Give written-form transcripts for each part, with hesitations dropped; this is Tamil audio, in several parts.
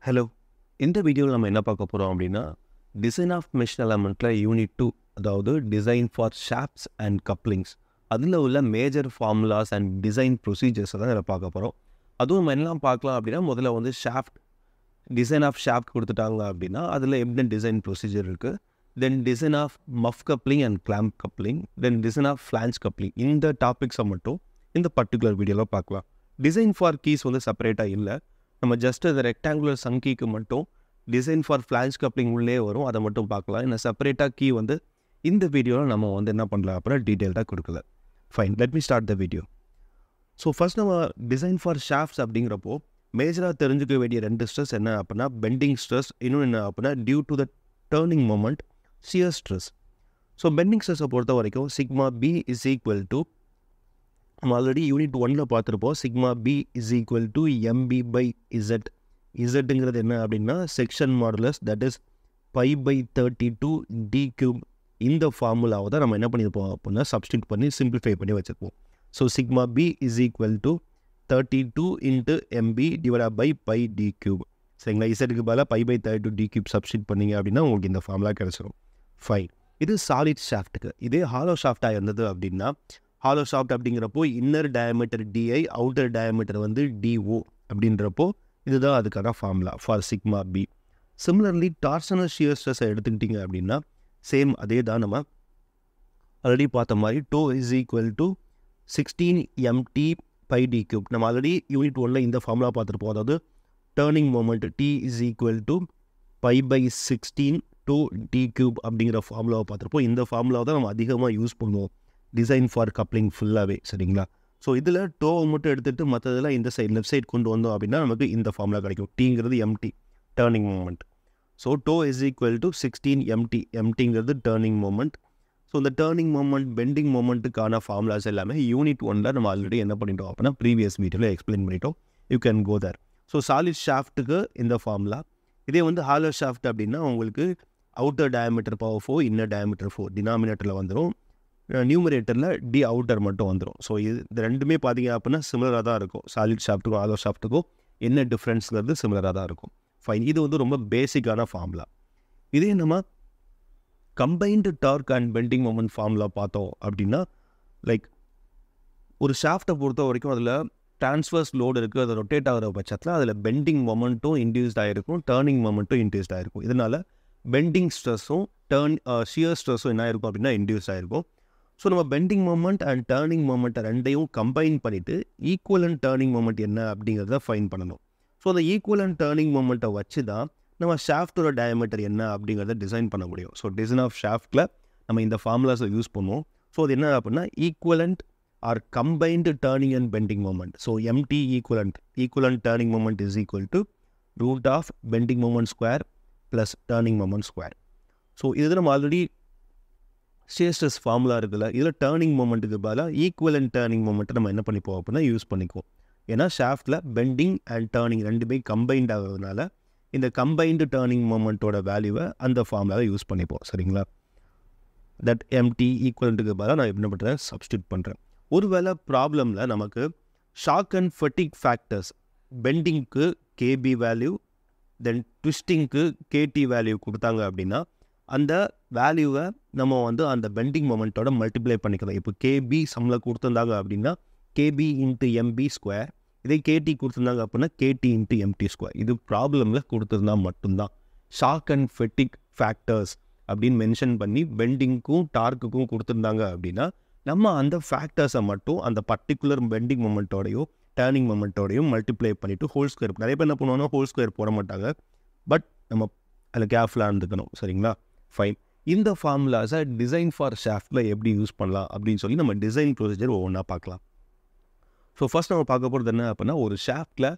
ஹலோ. இந்த வீடியோவில் நம்ம என்ன பார்க்க போகிறோம் அப்படின்னா, டிசைன் ஆஃப் மெஷின் எலமெண்ட்டில் யூனிட் 2, அதாவது design for shafts and couplings, அதில் உள்ள மேஜர் ஃபார்முலாஸ் அண்ட் டிசைன் ப்ரொசீஜர்ஸை தான் இதில் பார்க்க போகிறோம். அதுவும் நம்ம என்னெல்லாம் பார்க்கலாம் அப்படின்னா, முதல்ல வந்து டிசைன் ஆஃப் ஷாஃப்ட் கொடுத்துட்டாங்க அப்படின்னா அதில் எப்படி டிசைன் ப்ரொசீஜர் இருக்குது, then design of muff coupling and clamp coupling, then design of flange coupling. இந்த டாபிக்ஸை மட்டும் இந்த பர்டிகுலர் வீடியோவில் பார்க்கலாம். டிசைன் ஃபார் கீஸ் வந்து செப்பரேட்டாக இல்லை, நம்ம ஜஸ்ட் அது ரெக்டாங்குலர் சங்கிக்கு மட்டும் டிசைன் ஃபார் ஃப்ளான்ஜ் கப்ளிங் உள்ளே வரும், அதை மட்டும் பார்க்கலாம். ஏன்னா செப்பரேட்டாக கீ வந்து இந்த வீடியோவில் நம்ம வந்து என்ன பண்ணலாம் அப்புறம் டீட்டெயில்டாக கொடுக்கல. Fine, let me start the video. So first நம்ம டிசைன் ஃபார் ஷாஃப்ட்ஸ் அப்படிங்கிறப்போ மேஜராக தெரிஞ்சுக்க வேண்டிய 2 ஸ்ட்ரெஸ் என்ன அப்படின்னா, பெண்டிங் ஸ்ட்ரெஸ், இன்னொன்று என்ன அப்படின்னா due to the turning moment shear stress. So bending ஸ்ட்ரெஸ்ஸை பொறுத்த வரைக்கும் sigma B is equal to, நம்ம ஆல்ரெடி யூனிட் 1ல் பார்த்துருப்போம், sigma B is equal to MB by Z. இசட்டுங்கிறது என்ன அப்படின்னா section modulus, that is pi by 32 d cube. இந்த ஃபார்முலாவை தான் நம்ம என்ன பண்ணியிருப்போம் அப்படின்னா சப்ஸ்டியூட் பண்ணி சிம்பிளிஃபை பண்ணி வச்சுருப்போம். So sigma B is equal to 32 into MB divide by pi d cube. சரிங்களா, இசட்டுக்கு பதிலாக pi by 32 d cube substitute பண்ணிங்க அப்படின்னா உங்களுக்கு இந்த ஃபார்முலா கிடச்சிரும். ஃபைன், இது சாலிட் ஷாஃப்ட்டுக்கு. இதே ஹாலோ ஷாஃப்டாக இருந்தது அப்படின்னா, ஹாலோ ஷாஃப்ட் அப்படிங்கிறப்போ inner diameter DI, outer diameter வந்து டிஓ அப்படின்றப்போ இதுதான் அதுக்கான formula for sigma p. Similarly torsional shear ஸ்ட்ரெஸ்ஸை எடுத்துக்கிட்டிங்க அப்படின்னா சேம் அதே தான், நம்ம ஆல்ரெடி பார்த்த மாதிரி tau is equal to 16 MT by d cube. நம்ம ஆல்ரெடி யூனிட் 1ல் இந்த ஃபார்முலா பார்த்துருப்போம், அதாவது turning moment T is equal to pi by 16 tau d cube அப்படிங்கிற ஃபார்முலாவை பார்த்துருப்போம். இந்த ஃபார்முலாவை தான் நம்ம அதிகமாக யூஸ் பண்ணுவோம் டிசைன் ஃபார் கப்ளிங் ஃபுல்லாகவே. சரிங்களா, ஸோ இதில் டோவை மட்டும் எடுத்துகிட்டு மற்றதெல்லாம் இந்த சைட் லெஃப்ட் சைட் கொண்டு வந்தோம் அப்படின்னா நமக்கு இந்த ஃபார்முலா கிடைக்கும். டீங்கிறது MT, turning moment. So tau is equal to 16 MT. எம்டிங்கிறது டேர்னிங் மூமெண்ட். ஸோ இந்த டேர்னிங் மூமெண்ட், பெண்டிங் மூமெண்ட்டுக்கான ஃபார்முலாஸ் எல்லாமே யூனிட் 1ல் நம்ம ஆல்ரெடி என்ன பண்ணிட்டோம் அப்படின்னா ப்ரீவியஸ் வீடியோவில் எக்ஸ்பிளைன் பண்ணிட்டோம். You can go there. So solid ஷாஃப்ட்டுக்கு இந்த ஃபார்முலா. இதே வந்து ஹாலோ ஷாஃப்ட் அப்படின்னா உங்களுக்கு outer diameter power 4, inner diameter 4 டினாமினேட்டரில் வந்துடும், நியூமரேட்டரில் டி அவுட்டர் மட்டும் வந்துடும். ஸோ இது ரெண்டுமே பார்த்தீங்க அப்படின்னா சிமிலராக தான் இருக்கும். சாலிட் ஷாஃப்ட்டுக்கும் ஹாலோ ஷாஃப்ட்டுக்கும் என்ன டிஃப்ரென்ஸ்ங்கிறது சிமிலராக தான் இருக்கும். ஃபைன், இது வந்து ரொம்ப பேசிக்கான ஃபார்முலா. இதே நம்ம combined torque and bending moment formula பார்த்தோம் அப்படின்னா, லைக் ஒரு ஷாஃப்ட்டை பொறுத்த வரைக்கும் அதில் ட்ரான்ஸ்வர்ஸ் லோடு இருக்குது, அது ரொட்டேட் ஆகிற பட்சத்தில் அதில் பெண்டிங் மொமெண்ட்டும் இன்டியூஸ்ட் ஆகிருக்கும், டேர்னிங் மொமெண்ட்டும் இன்டியூஸ்ட் ஆகிருக்கும். இதனால் பெண்டிங் ஸ்ட்ரெஸ்ஸும் ஷியர் ஸ்ட்ரெஸ்ஸும் என்ன ஆயிருக்கும் அப்படின்னா இன்டியூஸ் ஆகிருக்கும். ஸோ நம்ம பெண்டிங் மொமெண்ட் அண்ட் டேர்னிங் மொமெண்ட்டை ரெண்டையும் கம்பைன் பண்ணிவிட்டு ஈக்குவலன்ட் டேர்னிங் மொமெண்ட் என்ன அப்படிங்கிறத ஃபைன் பண்ணணும். ஸோ அந்த ஈக்குவலன்ட் டேர்னிங் மொமெண்ட்டை வச்சு தான் நம்ம ஷாஃப்ட்டோட டயமீட்டர் என்ன அப்படிங்கிறத டிசைன் பண்ண முடியும். ஸோ டிசைன் ஆஃப் ஷாஃப்ட்டில் நம்ம இந்த ஃபார்முலாஸை யூஸ் பண்ணுவோம். ஸோ அது என்ன அப்படின்னா equivalent or combined turning and bending moment. So MT equivalent turning moment is equal to root of bending moment square plus turning moment square. So இது நம்ம ஆல்ரெடி ஷியர் ஸ்ட்ரெஸ் ஃபார்முலா இருக்குல்ல, இதில் டேர்னிங் மொமெண்ட்டுக்கு பதிலாக ஈக்குவலன்ட் டேர்னிங் மொமெண்ட்டை நம்ம என்ன பண்ணிப்போம் அப்படின்னா யூஸ் பண்ணிக்குவோம். ஏன்னா ஷாஃப்ட்டில் பெண்டிங் அண்ட் டேர்னிங் ரெண்டுமே கம்பைன்ட் ஆகிறதுனால இந்த கம்பைன்டு டேர்னிங் மொமெண்ட்டோட வேல்யூவை அந்த ஃபார்முலாவை யூஸ் பண்ணிப்போம். சரிங்களா, தட் எம்டி ஈக்குவலண்ட்டுக்கு பதிலாக நான் என்ன பண்ணுறேன் சப்ஸ்டியூட் பண்ணுறேன். ஒருவேளை ப்ராப்ளமில் நமக்கு ஷாக் அண்ட் ஃபட்டிக் ஃபேக்டர்ஸ், பெண்டிங்க்கு கேபி வேல்யூ, தென் ட்விஸ்டிங்க்கு கேடி வேல்யூ கொடுத்தாங்க அப்படின்னா அந்த வேல்யூவை நம்ம வந்து அந்த பெண்டிங் மொமெண்ட்டோட மல்டிப்ளை பண்ணிக்கலாம். இப்போ கேபி சம்மில் கொடுத்துருந்தாங்க அப்படின்னா கேபி இன்ட்டு எம்பி ஸ்கொயர், இதே கேடி கொடுத்துருந்தாங்க அப்படின்னா கேடி இன்ட்டு எம்டி ஸ்கொயர். இது ப்ராப்ளமில் கொடுத்துருந்தா மட்டும்தான். ஷாக் அண்ட் ஃபெட்டிக் ஃபேக்டர்ஸ் அப்படின்னு மென்ஷன் பண்ணி பெண்டிங்க்கும் டார்க்குக்கும் கொடுத்துருந்தாங்க அப்படின்னா நம்ம அந்த ஃபேக்டர்ஸை மட்டும் அந்த பர்டிகுலர் பெண்டிங் மொமெண்ட்டோடையோ டேர்னிங் மொமெண்ட்டோடையும் மல்டிப்ளை பண்ணிவிட்டு ஹோல் ஸ்கொயர். நிறைய பேர் என்ன பண்ணுவாங்கன்னா ஹோல் ஸ்கொயர் போட மாட்டாங்க, பட் நம்ம அதில் கேர்ஃபுல்லாக இருந்துக்கணும். சரிங்களா, ஃபைன். இந்த ஃபார்முலாஸை டிசைன் ஃபார் ஷாஃப்ட்டில் எப்படி யூஸ் பண்ணலாம் அப்படின்னு சொல்லி நம்ம டிசைன் ப்ரொசீஜர் ஒவ்வொன்றா பார்க்கலாம். ஸோ ஃபர்ஸ்ட் நம்ம பார்க்க போகிறது என்ன அப்படின்னா, ஒரு ஷாஃப்ட்டில்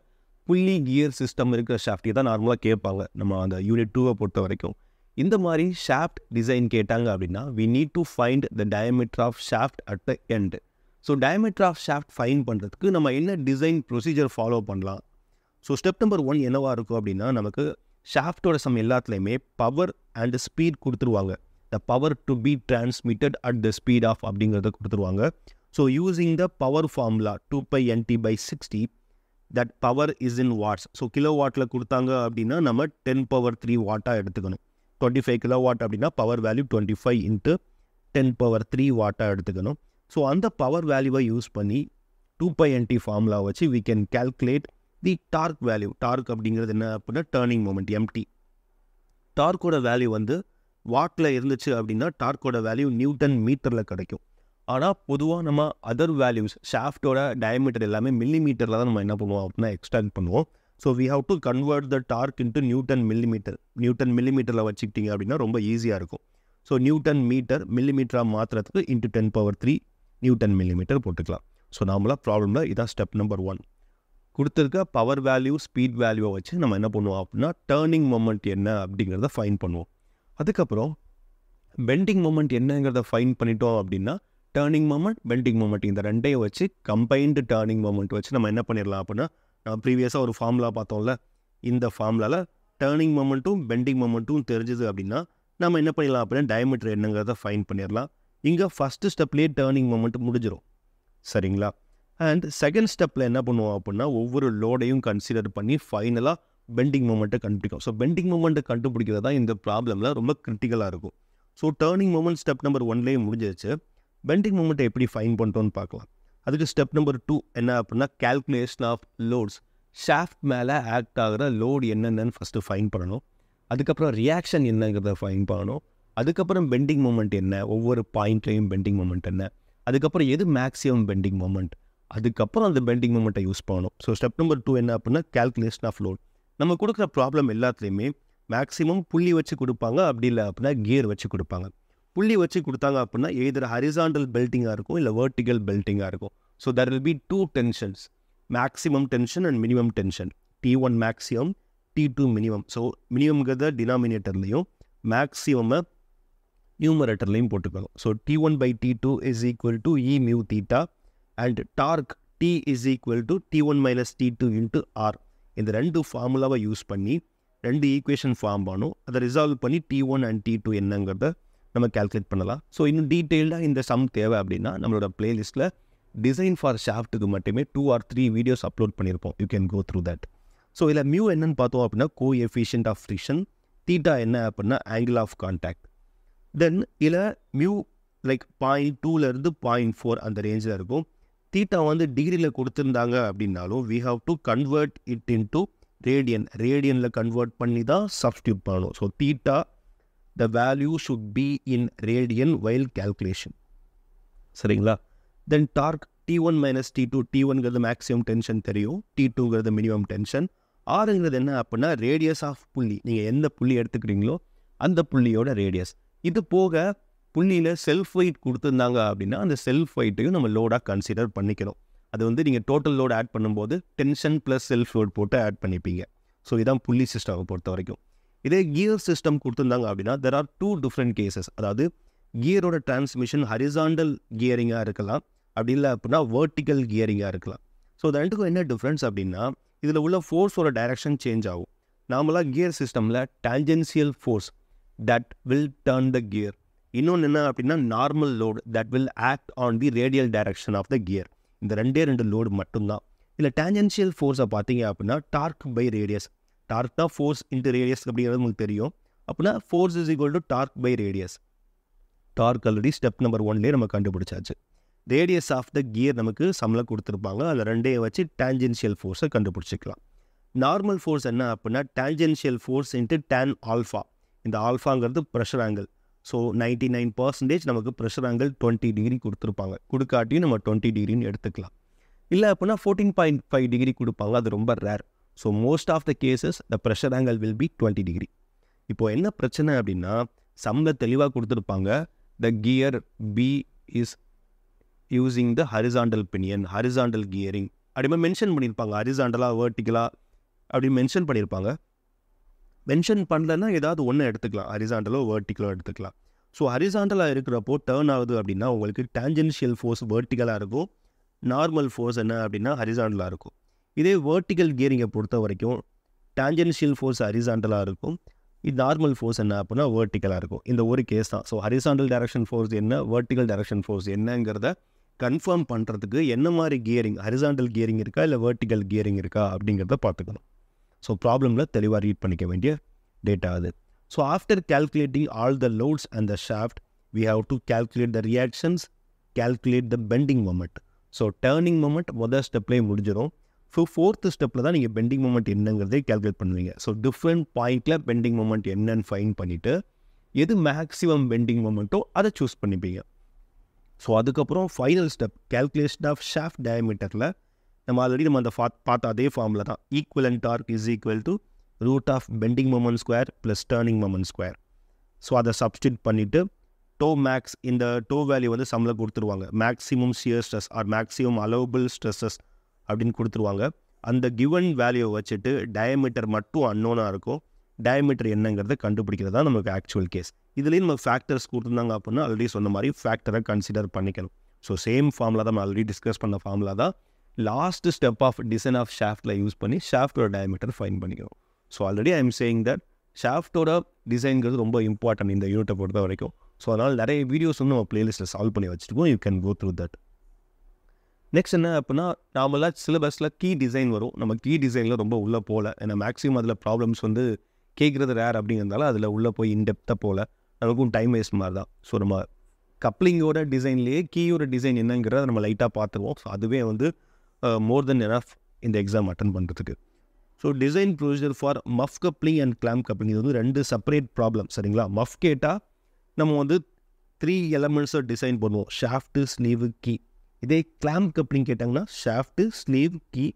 புள்ளி கியர் சிஸ்டம் இருக்கிற ஷாஃப்ட்டை தான் நார்மலாக கேட்பாங்க நம்ம அந்த யூனிட் 2வை பொறுத்த வரைக்கும். இந்த மாதிரி ஷாஃப்ட் டிசைன் கேட்டாங்க அப்படின்னா we need to find the diameter of shaft at the end. So diameter of shaft find பண்ணுறதுக்கு நம்ம என்ன டிசைன் ப்ரொசீஜர் ஃபாலோ பண்ணலாம். ஸோ ஸ்டெப் நம்பர் 1 என்னவாக இருக்கும் அப்படின்னா, நமக்கு ஷாஃப்ட்டோட சம் எல்லாத்துலேயுமே பவர் அண்ட் ஸ்பீட் கொடுத்துருவாங்க. The power to be transmitted at the speed of அப்படிங்கிறத கொடுத்துருவாங்க. So using the power formula 2π nt/60, that power is in watts. So kilo வாட்டில் கொடுத்தாங்க அப்படின்னா நம்ம 10^3 வாட்டாக எடுத்துக்கணும். 25 கிலோ வாட் அப்படின்னா பவர் வேல்யூ 25 இன்ட்டு 10^3 வாட்டாக எடுத்துக்கணும். ஸோ அந்த பவர் வேல்யூவை யூஸ் பண்ணி 2πnt ஃபார்முலா வச்சு we can calculate the torque value. Torque அப்படிங்கிறது என்ன அப்படின்னா டர்னிங் மொமெண்ட் எம்டி. டார்க்கோட வேல்யூ வந்து வாட்டில் இருந்துச்சு அப்படின்னா டார்க்கோட வேல்யூ நியூட்டன் மீட்டரில் கிடைக்கும். ஆனால் பொதுவாக நம்ம அதர் வேல்யூஸ் ஷாஃப்டோட டயமீட்டர் எல்லாமே மில்லிமீட்டரில் தான் நம்ம என்ன பண்ணுவோம் அப்படின்னா எக்ஸ்டெண்ட் பண்ணுவோம். So we have to convert the torque into newton millimetre. Newton மில்லிமீட்டரில் வச்சுக்கிட்டிங்க அப்படின்னா ரொம்ப ஈஸியாக இருக்கும். ஸோ நியூட்டன் மீட்டர் மில்லிமீட்டராக மாற்றுறதுக்கு இன்ட்டு 10^3 நியூட்டன் மில்லிமீட்டர் போட்டுக்கலாம். ஸோ நார்மலாக ப்ராப்ளமில் இதான் ஸ்டெப் நம்பர் 1. கொடுத்துருக்க பவர் வேல்யூ ஸ்பீட் வேல்யூவை வச்சு நம்ம என்ன பண்ணுவோம் அப்படின்னா டர்னிங் மொமெண்ட் என்ன அப்படிங்கிறத ஃபைன் பண்ணுவோம். அதுக்கப்புறம் பெண்டிங் மொமெண்ட் என்னங்கிறத ஃபைன் பண்ணிட்டோம் அப்படின்னா டர்னிங் மொமெண்ட் பெண்டிங் மொமெண்ட் இந்த ரெண்டையும் வச்சு கம்பைன்டு டர்னிங் மொமெண்ட் வச்சு நம்ம என்ன பண்ணிடலாம் அப்படின்னா நம்ம ப்ரீவியஸாக ஒரு ஃபார்முலா பார்த்தோம்ல, இந்த ஃபார்முலாவில் டர்னிங் மொமெண்ட்டும் பெண்டிங் மொமெண்ட்டும் தெரிஞ்சுது அப்படின்னா நம்ம என்ன பண்ணிடலாம் அப்படின்னா டயமீட்டர் என்னங்கிறத ஃபைன் பண்ணிடலாம். இங்கே ஃபஸ்ட்டு ஸ்டெப்லேயே டர்னிங் மொமெண்ட் முடிஞ்சிடும். சரிங்களா? அண்ட் செகண்ட் ஸ்டெப்பில் என்ன பண்ணுவோம் அப்படின்னா ஒவ்வொரு லோடையும் கன்சிடர் பண்ணி ஃபைனலாக பெண்டிங் மொமெண்ட்டை கண்டுபிடிக்கும். ஸோ பெண்டிங் மொமெண்ட்டை கண்டுபிடிக்கிறது தான் இந்த ப்ராப்ளமில் ரொம்ப கிரிட்டிக்கலாக இருக்கும். So turning moment step number 1லேயே முடிஞ்சிருச்சு. பெண்டிங் மொமெண்ட்டை எப்படி ஃபைன் பண்ணிட்டோன்னு பார்க்கலாம். அதுக்கு ஸ்டெப் நம்பர் 2 என்ன அப்படின்னா கால்குலேஷன் ஆஃப் லோட்ஸ். ஷாஃப்ட் மேலே ஆக்ட் ஆகிற லோடு என்னென்னு ஃபஸ்ட்டு ஃபைன் பண்ணணும். அதுக்கப்புறம் ரியாக்ஷன் என்னங்கிறத ஃபைன் பண்ணணும். அதுக்கப்புறம் பெண்டிங் மொமெண்ட் என்ன, ஒவ்வொரு பாயிண்ட்லேயும் பெண்டிங் மொமெண்ட் என்ன, அதுக்கப்புறம் எது மேக்ஸிமம் பெண்டிங் மொமெண்ட், அதுக்கப்புறம் அந்த பெண்டிங் மொமெண்ட்டை யூஸ் பண்ணணும். ஸோ ஸ்டெப் நம்பர் 2 என்ன அப்படின்னா கால்குலேஷன் ஆஃப் லோட். நம்ம கொடுக்குற ப்ராப்ளம் எல்லாத்துலேயுமே மேக்ஸிமம் புள்ளி வச்சு கொடுப்பாங்க, அப்படி இல்லை அப்படின்னா கியர் வச்சு கொடுப்பாங்க. புள்ளி வச்சு கொடுத்தாங்க அப்படின்னா எய்தர் ஹரிசாண்டல் பெல்ட்டிங்காக இருக்கும் இல்லை வெர்டிகல் பெல்ட்டிங்காக இருக்கும். So there will be 2 tensions, maximum tension and minimum tension. T1 maximum, T2 minimum. So மினிமம்ங்கிறத டினாமினேட்டர்லையும் மேக்ஸிமமை நியூமரேட்டர்லையும் போட்டுக்கணும். So T1/T2 is equal to E mu theta and torque T is equal to T1 minus T2 into R. இந்த ரெண்டு ஃபார்முலாவை யூஸ் பண்ணி 2 ஈக்குவேஷன் ஃபார்ம் பண்ணும். அதை ரிசால்வ் பண்ணி T1 அண்ட் T2 என்னங்கிறத நம்ம கால்குலேட் பண்ணலாம். ஸோ இன்னும் டீட்டெயில்டாக இந்த சம் தேவை அப்படின்னா நம்மளோட பிளேலிஸ்ட்டில் டிசைன் ஃபார் ஷாஃப்ட்டுக்கு மட்டுமே 2 or 3 வீடியோஸ் அப்லோட் பண்ணியிருப்போம். You can go through that. So இதில் மியூ என்னன்னு பார்த்தோம் அப்படின்னா கோஎஃபிஷியன்ட் ஆஃப் ஃப்ரிக்ஷன், தீட்டா என்ன அப்படின்னா ஆங்கிள் ஆஃப் கான்டாக்ட். தென் இதில் மியூ லைக் 0.2லேருந்து 0.4 அந்த ரேஞ்சில் இருக்கும். தீட்டா வந்து டிகிரியில் கொடுத்துருந்தாங்க அப்படின்னாலும் we have to convert it into radian. ரேடியனில் கன்வெர்ட் பண்ணி தான் சப்ஸ்டியூட் பண்ணணும். So theta the value should be in radian while calculation. சரிங்களா? Then torque T1 minus T2. T1ங்கிறது மேக்ஸிமம் டென்ஷன் தெரியும், T2ங்கிறது மினிமம் டென்ஷன். ஆறுங்கிறது என்ன அப்படின்னா ரேடியஸ் ஆஃப் புள்ளி. நீங்கள் எந்த புள்ளி எடுத்துக்கிறீங்களோ அந்த புள்ளியோட ரேடியஸ். இது போக புள்ளியில் செல்ஃப் வெயிட் கொடுத்துருந்தாங்க அப்படின்னா அந்த செல்ஃப் வெயிட்டையும் நம்ம லோடாக கன்சிடர் பண்ணிக்கணும். அது வந்து நீங்கள் டோட்டல் லோடு ஆட் பண்ணும்போது டென்ஷன் ப்ளஸ் செல்ஃப் லோட் போட்டு ஆட் பண்ணிப்பீங்க. ஸோ இதான் புள்ளி சிஸ்டமை பொறுத்த வரைக்கும். இதே கியர் சிஸ்டம் கொடுத்துருந்தாங்க அப்படின்னா there are 2 different cases. அதாவது கியரோட டிரான்ஸ்மிஷன் ஹரிசாண்டல் கியரிங்காக இருக்கலாம், அப்படி இல்லை அப்படின்னா வெர்டிக்கல் கியரிங்காக இருக்கலாம். ஸோ அது ரெண்டுக்கும் என்ன டிஃப்ரென்ஸ் அப்படின்னா இதில் உள்ள ஃபோர்ஸோட டைரக்ஷன் சேஞ்ச் ஆகும். நார்மலாக கியர் சிஸ்டமில் tangential force that will turn the gear. இன்னொன்று என்ன அப்படின்னா normal load that will act on the radial direction of the gear. இந்த 2 லோடு மட்டும்தான். இல்லை டான்ஜென்சியல் ஃபோர்ஸை பார்த்தீங்க அப்படின்னா டார்க் பை ரேடியஸ். டார்க் தான் ஃபோர்ஸ் இன்ட்டு ரேடியஸ் அப்படிங்கிறது உங்களுக்கு தெரியும். அப்படின்னா force is equal to torque by radius. Torque already step number 1லேயே நம்ம கண்டுபிடிச்சாச்சு. ரேடியஸ் ஆஃப் த கியர் நமக்கு சம்மில் கொடுத்துருப்பாங்க. அதில் ரெண்டையும் வச்சு டான்ஜென்ஷியல் ஃபோர்ஸை கண்டுபிடிச்சிக்கலாம். நார்மல் ஃபோர்ஸ் என்ன அப்படின்னா tangential force into tan alpha. இந்த ஆல்ஃபாங்கிறது ப்ரெஷர் ஆங்கிள். ஸோ 99% நமக்கு ப்ரெஷர் ஆங்கிள் 20 டிகிரி கொடுத்துருப்பாங்க. கொடுக்காட்டியும் நம்ம 20 டிகிரின்னு எடுத்துக்கலாம். இல்லை அப்படின்னா 14.5 டிகிரி கொடுப்பாங்க, அது ரொம்ப rare. So most of the cases the pressure angle will be 20 degree. இப்போது என்ன பிரச்சனை அப்படின்னா சம்மில் தெளிவாக கொடுத்துருப்பாங்க the gear B is using the horizontal pinion, horizontal gearing அப்படிமா மென்ஷன் பண்ணியிருப்பாங்க. ஹரிசாண்டலாக வேர்ட்டிக்கலாக அப்படி மென்ஷன் பண்ணியிருப்பாங்க. மென்ஷன் பண்ணலன்னா ஏதாவது ஒன்று எடுத்துக்கலாம், ஹரிசாண்டலோ வேர்ட்டிக்கலோ எடுத்துக்கலாம். ஸோ ஹரிசாண்டலாக இருக்கிறப்போ டேர்ன் ஆகுது அப்படின்னா உங்களுக்கு டான்ஜென்ஷியல் ஃபோர்ஸ் வேர்ட்டிக்கலாக இருக்கும், நார்மல் ஃபோர்ஸ் என்ன அப்படின்னா ஹரிசாண்டலாக இருக்கும். இதே வேர்ட்டிக்கல் கியரிங்கை பொறுத்த வரைக்கும் டான்ஜென்ஷியல் ஃபோர்ஸ் ஹரிசாண்டலாக இருக்கும், இது நார்மல் ஃபோர்ஸ் என்ன அப்படின்னா வேர்ட்டிக்கலாக இருக்கும். இந்த ஒரு கேஸ் தான். ஸோ ஹரிசாண்டல் டைரக்ஷன் ஃபோர்ஸ் என்ன, வேர்ட்டிக்கல் டைரக்ஷன் ஃபோர்ஸ் என்னங்கிறத கன்ஃபார்ம் பண்ணுறதுக்கு என்ன மாதிரி கியரிங், ஹரிசாண்டல் கியரிங் இருக்கா இல்லை வெர்டிக்கல் கியரிங் இருக்கா அப்படிங்கிறத பார்த்துக்கணும். ஸோ ப்ராப்ளமில் தெளிவாக ரீட் பண்ணிக்க வேண்டிய டேட்டா அது. So after calculating all the loads and the shaft we have to calculate the reactions, calculate the bending moment. So turning moment முதல் ஸ்டெப்லேயே முடிஞ்சிடும். ஸோ ஃபோர்த்து ஸ்டெப்பில் தான் நீங்கள் பெண்டிங் மொமெண்ட் என்னங்கிறதே கேல்குலேட் பண்ணுவீங்க. ஸோ டிஃப்ரெண்ட் பாயிண்டில் பெண்டிங் மொமெண்ட் என்னன்னு ஃபைன் பண்ணிவிட்டு எது மேக்ஸிமம் பெண்டிங் மொமெண்ட்டோ அதை சூஸ் பண்ணிப்பீங்க. ஸோ அதுக்கப்புறம் final step calculation of shaft டயமீட்டரில் நம்ம ஆல்ரெடி நம்ம அந்த பார்த்த அதே ஃபார்மில் தான் equivalent dark is equal to root of bending moment square plus turning moment square. So அதை சப்ஸ்டிட் பண்ணிவிட்டு டோ மேக்ஸ், இந்த டோ வேல்யூ வந்து சம்மில் கொடுத்துருவாங்க. Maximum shear stress or maximum allowable stresses அப்படின்னு கொடுத்துருவாங்க. அந்த கிவன் வேல்யூவை வச்சுட்டு டயமீட்டர் மட்டும் அன்னோனாக இருக்கும். டயமீட்டர் என்னங்கிறத கண்டுபிடிக்கிறது தான் நமக்கு ஆக்சுவல் கேஸ். இதுலேயும் நம்ம ஃபேக்டர்ஸ் கொடுத்துருந்தாங்க அப்படின்னா ஆல்ரெடி சொன்ன மாதிரி ஃபேக்டரை கன்சிடர் பண்ணிக்கணும். ஸோ சேம் ஃபார்மில் தான் நம்ம ஆல்ரெடி டிஸ்கஸ் பண்ண ஃபார்மில் தான் last step of design of ஷாஃப்ட்டில் யூஸ் பண்ணி ஷாஃப்டோட டயமீட்டர் ஃபைன் பண்ணிக்கணும். So already I am saying that ஷாஃப்டோட டிசைன்கிறது ரொம்ப இம்பார்ட்டன்ட் இந்த யூனிட்டை பொறுத்த வரைக்கும். ஸோ அதனால் நிறைய வீடியோஸ் வந்து நம்ம பிளேலிஸ்ட்டில் சால்வ் பண்ணி வச்சுருக்கோம். You can go through that. Next என்ன அப்படின்னா நார்மலாக சிலபஸில் கீ டிசைன் வரும். நம்ம கீ டிசைனில் ரொம்ப உள்ளே போகல, ஏன்னா மேக்ஸிமம் அதில் ப்ராப்ளம்ஸ் வந்து கேட்குறது ரேர் அப்படிங்கிறதால அதில் உள்ளே போய் இன்டெப்த்தாக போகல, நமக்கும் டைம் வேஸ்ட் மாதிரி தான். ஸோ நம்ம கப்ளிங்கோட டிசைன்லேயே கீயோட டிசைன் என்னங்கிறத நம்ம லைட்டாக பார்த்துருவோம். ஸோ அதுவே வந்து மோர் தென் எனஃப் இந்த எக்ஸாம் அட்டன் பண்ணுறதுக்கு. So design procedure for muff coupling and clamp coupling இது வந்து 2 செப்பரேட் ப்ராப்ளம். சரிங்களா? மஃப் கேட்டால் நம்ம வந்து 3 எலமெண்ட்ஸை டிசைன் பண்ணுவோம், ஷாஃப்ட்டு, ஸ்லீவு, கீ. இதே கிளாம்ப் கப்ளிங் கேட்டாங்கன்னா ஷாஃப்ட்டு, ஸ்லீவ், கீ,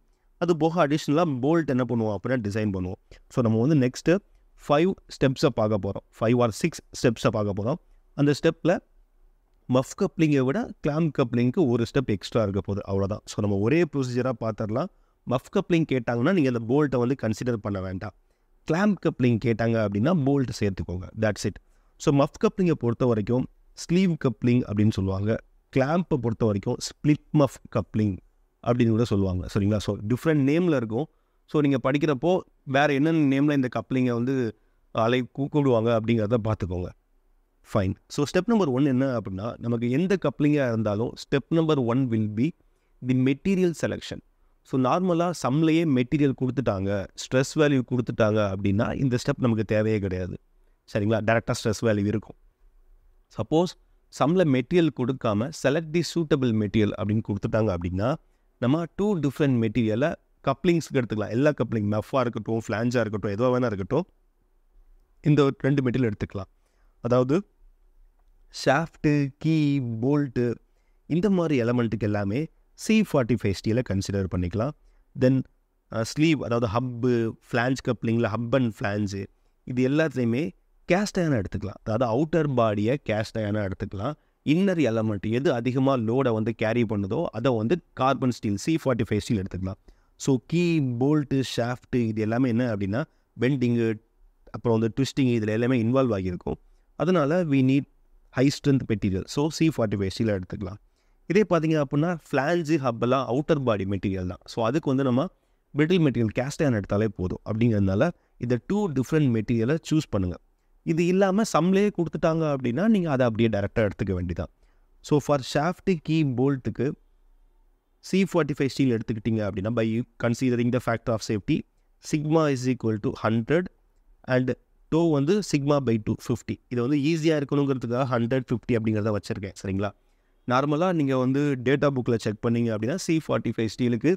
அது போக அடிஷ்னலாக போல்ட் என்ன பண்ணுவோம் அப்படின்னா டிசைன் பண்ணுவோம். ஸோ நம்ம வந்து நெக்ஸ்ட்டு 5 ஸ்டெப்ஸை பார்க்க போகிறோம், 5 or 6 ஸ்டெப்ஸை பார்க்க போகிறோம். அந்த ஸ்டெப்பில் மஃப் கப்ளிங்கை விட கிளாம்ப் கப்ளிங்க்கு ஒரு ஸ்டெப் எக்ஸ்ட்ரா இருக்க போகுது, அவ்வளோதான். ஸோ நம்ம ஒரே ப்ரொசீஜராக பார்த்துடலாம். மஃப் கப்ளிங் கேட்டாங்கன்னா நீங்கள் அந்த போல்ட்டை வந்து கன்சிடர் பண்ண வேண்டாம். கிளாம்ப் கப்ளிங் கேட்டாங்க அப்படின்னா போல்ட் சேர்த்துக்கோங்க, தட்ஸ் இட். ஸோ மஃப் கப்ளிங்கை பொறுத்த வரைக்கும் ஸ்லீவ் கப்ளிங் அப்படின்னு சொல்லுவாங்க. கிளாம்பை பொறுத்த வரைக்கும் ஸ்ப்ளிட் மஃப் கப்ளிங் அப்படின்னு கூட சொல்லுவாங்க. சரிங்களா? ஸோ டிஃப்ரெண்ட் நேமில் இருக்கும். ஸோ நீங்கள் படிக்கிறப்போ வேறு என்னென்ன நேமில் இந்த கப்ளிங்கை வந்து கூப்பிடுவாங்க அப்படிங்கிறத பார்த்துக்கோங்க. ஃபைன். ஸோ ஸ்டெப் நம்பர் 1 என்ன அப்படின்னா நமக்கு எந்த கப்ளிங்காக இருந்தாலும் step number 1 will be the material selection. So நார்மலாக சம்லேயே மெட்டீரியல் கொடுத்துட்டாங்க, ஸ்ட்ரெஸ் வேல்யூ கொடுத்துட்டாங்க அப்படின்னா இந்த ஸ்டெப் நமக்கு தேவையே கிடையாது. சரிங்களா? டேரெக்டாக ஸ்ட்ரெஸ் வேல்யூ இருக்கும். சப்போஸ் சம்மில் மெட்டீரியல் கொடுக்காம செலக்ட் தி சூட்டபிள் மெட்டீரியல் அப்படின்னு கொடுத்துட்டாங்க அப்படின்னா நம்ம 2 டிஃப்ரெண்ட் மெட்டீரியலை கப்ளிங்ஸ்க்கு எடுத்துக்கலாம். எல்லா கப்ளிங் மஃபாக இருக்கட்டும், ஃப்ளான்ஜாக இருக்கட்டும், எதுவாக வேணா இருக்கட்டும், இந்த 2 மெட்டீரியல் எடுத்துக்கலாம். அதாவது ஷாஃப்ட்டு, கீ, போல்ட்டு இந்த மாதிரி எலமெண்ட்டுக்கு எல்லாமே C45 ஸ்டீலை கன்சிடர் பண்ணிக்கலாம். தென் ஸ்லீவ், அதாவது ஹப்பு, ஃப்ளான்ஜ் கப்ளிங்கில் ஹப் அண்ட் ஃப்ளான்ஜு, இது எல்லாத்துலேயுமே கேஸ்ட் அயனாக எடுத்துக்கலாம். அதாவது அவுட்டர் பாடியை கேஸ்ட் அயனாக எடுத்துக்கலாம். இன்னர் எலமெண்ட் எது அதிகமாக லோடை வந்து கேரி பண்ணுதோ அதை வந்து கார்பன் ஸ்டீல் C45 ஸ்டீல் எடுத்துக்கலாம். ஸோ கீ, போல்ட்டு, ஷாஃப்ட்டு இது எல்லாமே என்ன அப்படின்னா பெண்டிங்கு, அப்புறம் வந்து ட்விஸ்டிங், இதில் எல்லாமே இன்வால்வ் ஆகியிருக்கும். அதனால் we need high strength material. So C45 ஸ்டீலை எடுத்துக்கலாம். இதே பார்த்தீங்க அப்படின்னா ஃப்ளான்ஜு, ஹப்பெல்லாம் அவுட்டர் பாடி மெட்டீரியல் தான். ஸோ அதுக்கு வந்து நம்ம பிரிட்டில் மெட்டீரியல் கேஸ்ட் அயன் எடுத்தாலே போதும். அப்படிங்கிறதுனால இந்த 2 டிஃப்ரெண்ட் மெட்டீரியலை சூஸ் பண்ணுங்கள். இது இல்லாமல் சம்லேயே கொடுத்துட்டாங்க அப்படின்னா நீங்கள் அதை அப்படியே டேரெக்டாக எடுத்துக்க வேண்டியதான். ஸோ ஃபார் ஷாஃப்ட்டு, கீ, போல்ட்டுக்கு C45 ஸ்டீல் எடுத்துக்கிட்டிங்க அப்படின்னா by considering the factor of safety sigma is equal to 100 and tau வந்து சிக்மா பை 2 50. இதை வந்து ஈஸியாக இருக்கணுங்கிறதுக்காக 100, 50 அப்படிங்கிறத வச்சுருக்கேன். சரிங்களா? நார்மலாக நீங்கள் வந்து டேட்டா புக்கில் செக் பண்ணிங்க அப்படின்னா C45 ஸ்டீலுக்கு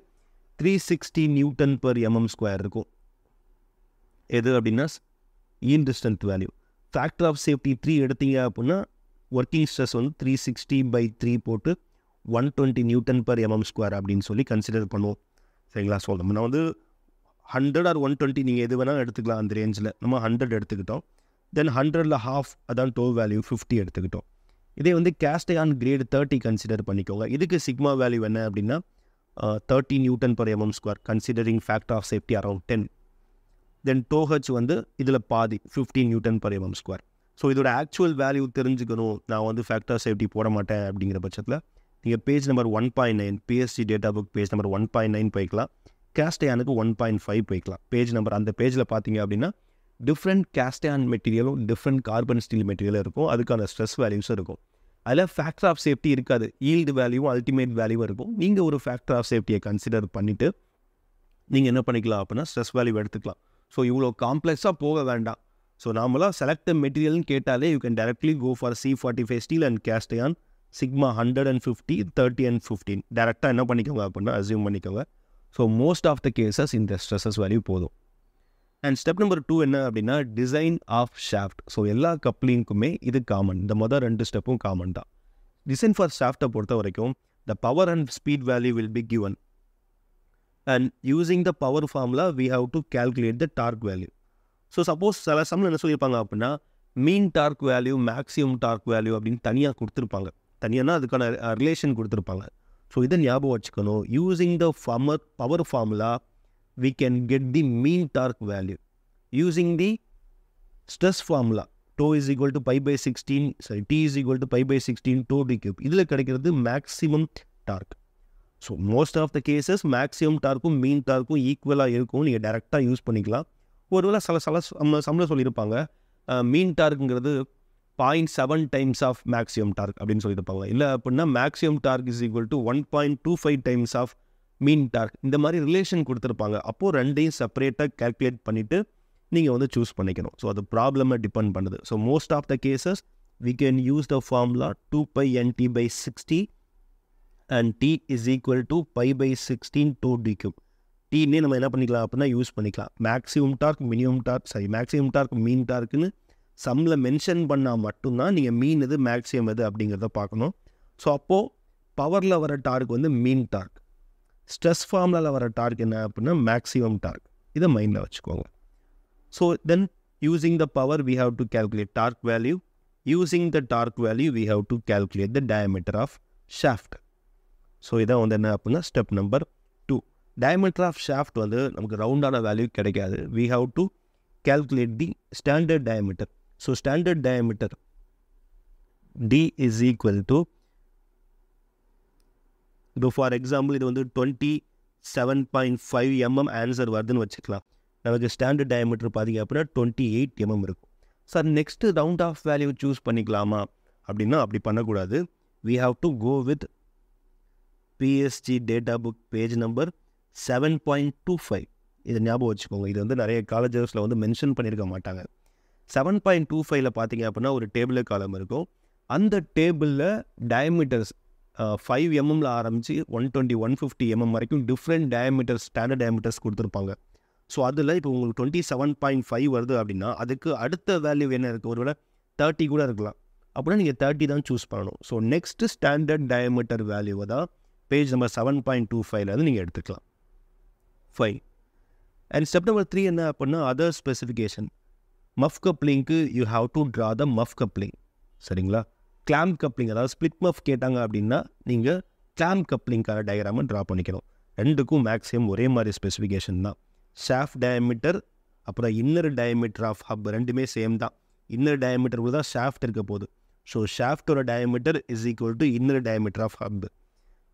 360 Nm/mm² இருக்கும். எது அப்படின்னா yield strength value. Factor of safety 3 எடுத்தீங்க அப்படின்னா ஒர்க்கிங் ஸ்ட்ரெஸ் வந்து 360/3 போட்டு 120 Nm/mm² அப்படின்னு சொல்லி கன்சிடர் பண்ணுவோம். சரிங்களா? ஸோ நம்ம வந்து 100 or 120 நீங்கள் எது வேணால் எடுத்துக்கலாம். அந்த ரேஞ்சில் நம்ம 100 எடுத்துக்கிட்டோம். தென் 100ல் half, அதான் டோ வேல்யூ 50 எடுத்துக்கிட்டோம். இதே வந்து கேஸ்ட் அயன் கிரேட் 30 கன்சிடர் பண்ணிக்கோங்க. இதுக்கு சிக்மா வேல்யூ என்ன அப்படின்னா 30 Nm/mm² considering factor of safety around 10. Then tau h வந்து இதில் பாதி 15 Nm/mm². ஸோ இதோட ஆக்சுவல் வேல்யூ தெரிஞ்சுக்கணும், நான் வந்து ஃபேக்டர் சேஃப்டி போட மாட்டேன் அப்படிங்கிற பட்சத்தில் நீங்கள் page number 1.9 BSc data book page number 1.9 போய்க்கலாம். கேஸ்ட் அயனுக்கு 1.5 போய்க்கலாம். பேஜ் நம்பர் அந்த பேஜில் பார்த்தீங்க அப்படின்னா டிஃப்ரெண்ட் கேஸ்ட் அயன் மெட்டீரியலும் டிஃப்ரெண்ட் கார்பன் ஸ்டீல் மெட்டீரியலும் இருக்கும். அதுக்கான ஸ்ட்ரெஸ் வேல்யூஸும் இருக்கும். அதில் ஃபேக்டர் ஆஃப் சேஃப்டி இருக்காது. ஈல்டு வேல்யூவும் அல்டிமேட் வேல்யூவும் இருக்கும். நீங்கள் ஒரு ஃபேக்டர் ஆஃப் சேஃப்டியை கன்சிடர் பண்ணிவிட்டு நீங்கள் என்ன பண்ணிக்கலாம் அப்படின்னா ஸ்ட்ரெஸ் வேல்யூ எடுத்துக்கலாம். ஸோ இவ்வளோ காம்ப்ளெக்ஸாக போக வேண்டாம். ஸோ நாமளாக செலக்ட் மெட்டீரியல்னு கேட்டாலே you can directly go for C45 steel and cast iron sigma 150 30 and 15 டேரெக்டாக என்ன பண்ணிக்கோங்க அப்படின்னா அசியூம் பண்ணிக்கோங்க. So most of the cases இந்த ஸ்ட்ரெஸஸ் வேல்யூ போதும். அண்ட் ஸ்டெப் நம்பர் 2 என்ன அப்படின்னா டிசைன் ஆஃப் ஷாஃப்ட். ஸோ எல்லா கப்ளிங்க்குமே இது காமன். இந்த மொதல் 2 ஸ்டெப்பும் காமன் தான். டிசைன் ஃபார் ஷாஃப்டை பொறுத்த வரைக்கும் the power and speed value will be given and using the power formula we have to calculate the torque value. So suppose சில சம்மில் என்ன சொல்லியிருப்பாங்க அப்படின்னா mean torque value maximum torque value அப்படின்னு தனியாக கொடுத்துருப்பாங்க. தனியானா அதுக்கான ரிலேஷன் கொடுத்துருப்பாங்க. ஸோ இதை ஞாபகம் வச்சுக்கணும். Using the power formula we can get the mean torque value. Using the stress formula tau is equal to pi by 16 sorry T is equal to pi by 16 tau d cube. இதில் கிடைக்கிறது maximum torque. So most of the cases maximum டார்க்கும் மீன் டார்க்கும் ஈக்குவலாக இருக்கும். நீங்கள் டேரெக்டாக யூஸ் பண்ணிக்கலாம். ஒருவேளை சம்மில் சொல்லியிருப்பாங்க மீன் டார்க்குங்கிறது 0.7 டைம்ஸ் ஆஃப் மேக்ஸிமம் டார்க் அப்படின்னு சொல்லியிருப்பாங்க. இல்லை அப்படின்னா maximum torque is equal to 1.25 times of mean torque. இந்த மாதிரி ரிலேஷன் கொடுத்துருப்பாங்க. அப்போது ரெண்டையும் செப்பரேட்டாக கேல்குலேட் பண்ணிவிட்டு நீங்கள் வந்து சூஸ் பண்ணிக்கணும். ஸோ அது ப்ராப்ளமை டிபெண்ட் பண்ணுது. So most of the cases we can use the formula 2 pi nt by 60 and T is equal to pi by 16 tau d cube. டீன்னே நம்ம என்ன பண்ணிக்கலாம் அப்படின்னா யூஸ் பண்ணிக்கலாம். Maximum torque minimum torque maximum torque mean டார்க்குன்னு சம்மில் மென்ஷன் பண்ணால் மட்டும்தான் நீங்கள் மீன் எது மேக்ஸிமம் எது அப்படிங்கிறத பார்க்கணும். ஸோ அப்போது பவரில் வர டார்க் வந்து மீன் டார்க், ஸ்ட்ரெஸ் ஃபார்முலாவில் வர டார்க் என்ன அப்படின்னா மேக்ஸிமம் டார்க். இதை மைண்டில் வச்சுக்கோங்க. So then using the power we have to calculate torque value. Using the torque value we have to calculate the diameter of shaft. So இதான் வந்து என்ன அப்படின்னா step number 2. Diameter of shaft வந்து நமக்கு ரவுண்டான வேல்யூ கிடைக்காது. We have to calculate the standard diameter. So standard diameter D is equal to இப்போ ஃபார் எக்ஸாம்பிள் இது வந்து 27.5 mm ஆன்சர் வருதுன்னு வச்சுக்கலாம். நமக்கு ஸ்டாண்டர்ட் டயமீட்டர் பார்த்தீங்க அப்படின்னா 28 mm இருக்கும். Sir next round off value choose பண்ணிக்கலாமா அப்படின்னா அப்படி பண்ணக்கூடாது. We have to go with PSG data book page number 7.25. இதை ஞாபகம் வச்சுக்கோங்க. இது வந்து நிறைய காலேஜஸில் வந்து மென்ஷன் பண்ணியிருக்க மாட்டாங்க. 7.25ல் பார்த்தீங்க அப்படின்னா ஒரு டேபிள் காலம் இருக்கும். அந்த டேபிளில் டயமீட்டர்ஸ் 5 mm ஆரம்பித்து 120 150 mm வரைக்கும் டிஃப்ரெண்ட் டயமீட்டர்ஸ் ஸ்டாண்டர்ட் டயமீட்டர்ஸ் கொடுத்துருப்பாங்க. ஸோ அதில் இப்போ உங்களுக்கு 27.5 வருது அப்படின்னா அதுக்கு அடுத்த வேல்யூ என்ன இருக்குது? ஒருவேளை 30 கூட இருக்கலாம். அப்படின்னா நீங்கள் 30 தான் சூஸ் பண்ணணும். ஸோ நெக்ஸ்ட்டு ஸ்டாண்டர்ட் டயமீட்டர் வேல்யூவை தான் பேஜ் நம்பர் 7.25லேருந்து நீங்கள் எடுத்துக்கலாம். ஃபைன். அண்ட் ஸ்டெப் நம்பர் 3 என்ன அப்படின்னா அதர் ஸ்பெசிஃபிகேஷன். மஃப் கப்ளிங்க்கு you have to draw the muff coupling. சரிங்களா? கிளாம்ப் கப்ளிங் அதாவது ஸ்பிளிட் மஃப் கேட்டாங்க அப்படின்னா நீங்கள் கிளாம்ப் கப்ளிங்கான டயக்ராமை ட்ரா பண்ணிக்கணும். ரெண்டுக்கும் மேக்ஸிமம் ஒரே மாதிரி ஸ்பெசிஃபிகேஷன் தான். ஷாஃப்ட் டயமீட்டர் அப்புறம் இன்னர் டயமீட்டர் ஆஃப் ஹப் ரெண்டுமே சேம் தான். இன்னர் டயமீட்டர் தான் ஷாஃப்ட் இருக்க போகுது. ஸோ ஷாஃப்டோட diameter is equal to inner diameter of hub.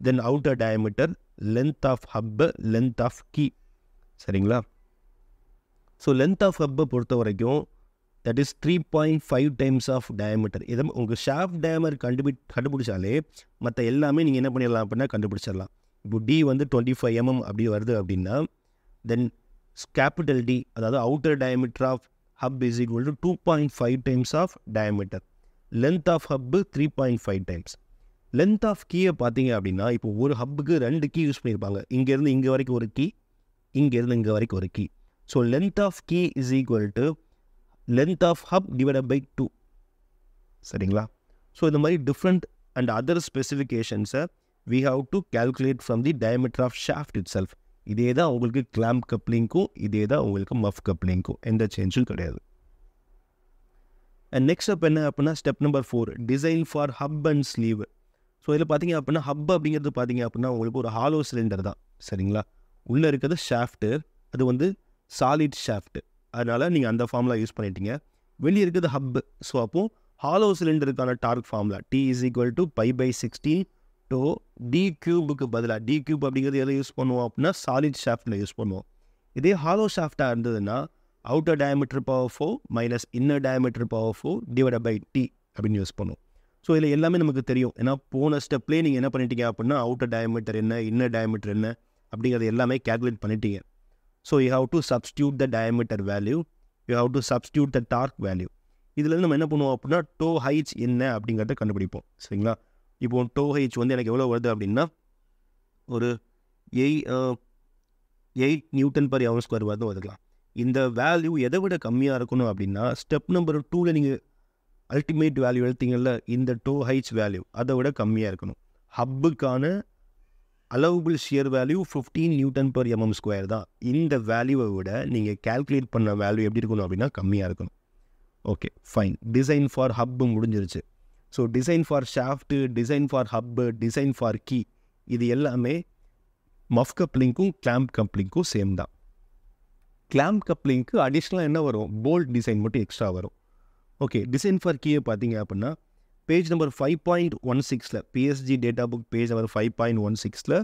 Then outer diameter length of hub length of key. சரிங்களா? ஸோ லென்த் ஆஃப் ஹப்பை பொறுத்த வரைக்கும் that is 3.5 times of diameter. இதை உங்கள் ஷாஃப்ட் டயமீட்டர் கண்டுபிடிச்சாலே மற்ற எல்லாமே நீங்கள் என்ன பண்ணிடலாம் அப்படின்னா கண்டுபிடிச்சிடலாம். இப்போ D வந்து 25 mm அப்படி வருது அப்படின்னா தென் கேபிட்டல் D அதாவது outer diameter of hub is equal to 2.5 times of diameter. Length of hub 3.5 times. Length of கீயை பார்த்தீங்க அப்படின்னா இப்போ ஒரு ஹப்புக்கு 2 கீ யூஸ் பண்ணியிருப்பாங்க. இங்கேருந்து இங்கே வரைக்கும் ஒரு கீ, இங்கேருந்து இங்கே வரைக்கும் ஒரு key. So length of key is equal to length of hub divided by 2. சரிங்களா? ஸோ இந்த மாதிரி டிஃப்ரெண்ட் அண்ட் அதர் ஸ்பெசிஃபிகேஷன்ஸை we have to calculate from the diameter of shaft itself. இதே தான் உங்களுக்கு கிளாம்ப் கப்ளிங்க்கும் இதே தான் உங்களுக்கு மஃப் கப்ளிங்க்கும் எந்த சேஞ்சும் கிடையாது. அண்ட் நெக்ஸ்ட் ஸ்டெப் என்ன அப்படின்னா step number 4 design for hub and sleeve. So இதில் பார்த்தீங்க அப்படின்னா ஹப் அப்படிங்கிறது பார்த்தீங்க அப்படின்னா உங்களுக்கு ஒரு ஹாலோ சிலிண்டர் தான். சரிங்களா? உள்ளே இருக்கிறது ஷாஃப்ட்டு, அது வந்து சாலிட் ஷாஃப்ட்டு. அதனால் நீங்கள் அந்த ஃபார்முலா யூஸ் பண்ணிட்டீங்க. வெளியே இருக்கிறது ஹப்பு. ஸோ அப்போது ஹாலோ சிலிண்டருக்கான torque formula T is equal to pi by 16 to D cube பதிலாக D cube அப்படிங்கிறது எதை யூஸ் பண்ணுவோம் அப்படின்னா சாலிட் ஷாஃப்ட்டில் யூஸ் பண்ணுவோம். இதே ஹாலோ ஷாஃப்டாக இருந்ததுன்னா outer diameter power 4 minus inner diameter power 4 divide by T அப்படின்னு யூஸ் பண்ணுவோம். ஸோ இதில் எல்லாமே நமக்கு தெரியும். ஏன்னா போன ஸ்டெப்லேயே நீங்கள் என்ன பண்ணிட்டீங்க அப்படின்னா அவுட்டர் டயமீட்டர் என்ன, இன்னர் டயமீட்டர் என்ன அப்படிங்கிறது எல்லாமே கேல்குலேட் பண்ணிட்டீங்க. So you have to substitute the diameter value, you have to substitute the torque value. இதுலேருந்து நம்ம என்ன பண்ணுவோம் அப்படின்னா டோ ஹைச் என்ன அப்படிங்கிறத கண்டுபிடிப்போம். சரிங்களா? இப்போ டோ ஹைச் வந்து எனக்கு எவ்வளோ வருது அப்படின்னா ஒரு 8 நியூட்டன் பர் எவர் ஸ்கொயர் வருது வந்துக்கலாம். இந்த வேல்யூ எதை விட கம்மியாக இருக்கணும் அப்படின்னா ஸ்டெப் நம்பர் 2ல் நீங்கள் அல்டிமேட் வேல்யூ எடுத்தீங்கல்ல, இந்த டோ ஹைச் வேல்யூ அதை விட கம்மியாக இருக்கணும். ஹப்புக்கான allowable shear value 15 newton per mm square தான். இந்த வேல்யூவை விட நீங்கள் கேல்குலேட் பண்ண வேல்யூ எப்படி இருக்கணும் அப்படின்னா கம்மியாக இருக்கணும். Okay fine. Design for hub முடிஞ்சிருச்சு. So design for shaft, design for hub, design for key, இது எல்லாமே மஃப் கப்ளிங்க்கும் கிளாம்ப் கப்ளிங்க்கும் சேம் தான். கிளாம்ப் கப்ளிங்க்கு அடிஷ்னலாக என்ன வரும், போல்ட் டிசைன் மட்டும் எக்ஸ்ட்ரா வரும். ஓகே, டிசைன் ஃபார் கீயை பார்த்தீங்க அப்படின்னா page number 5.16 PSG data book page number 5.16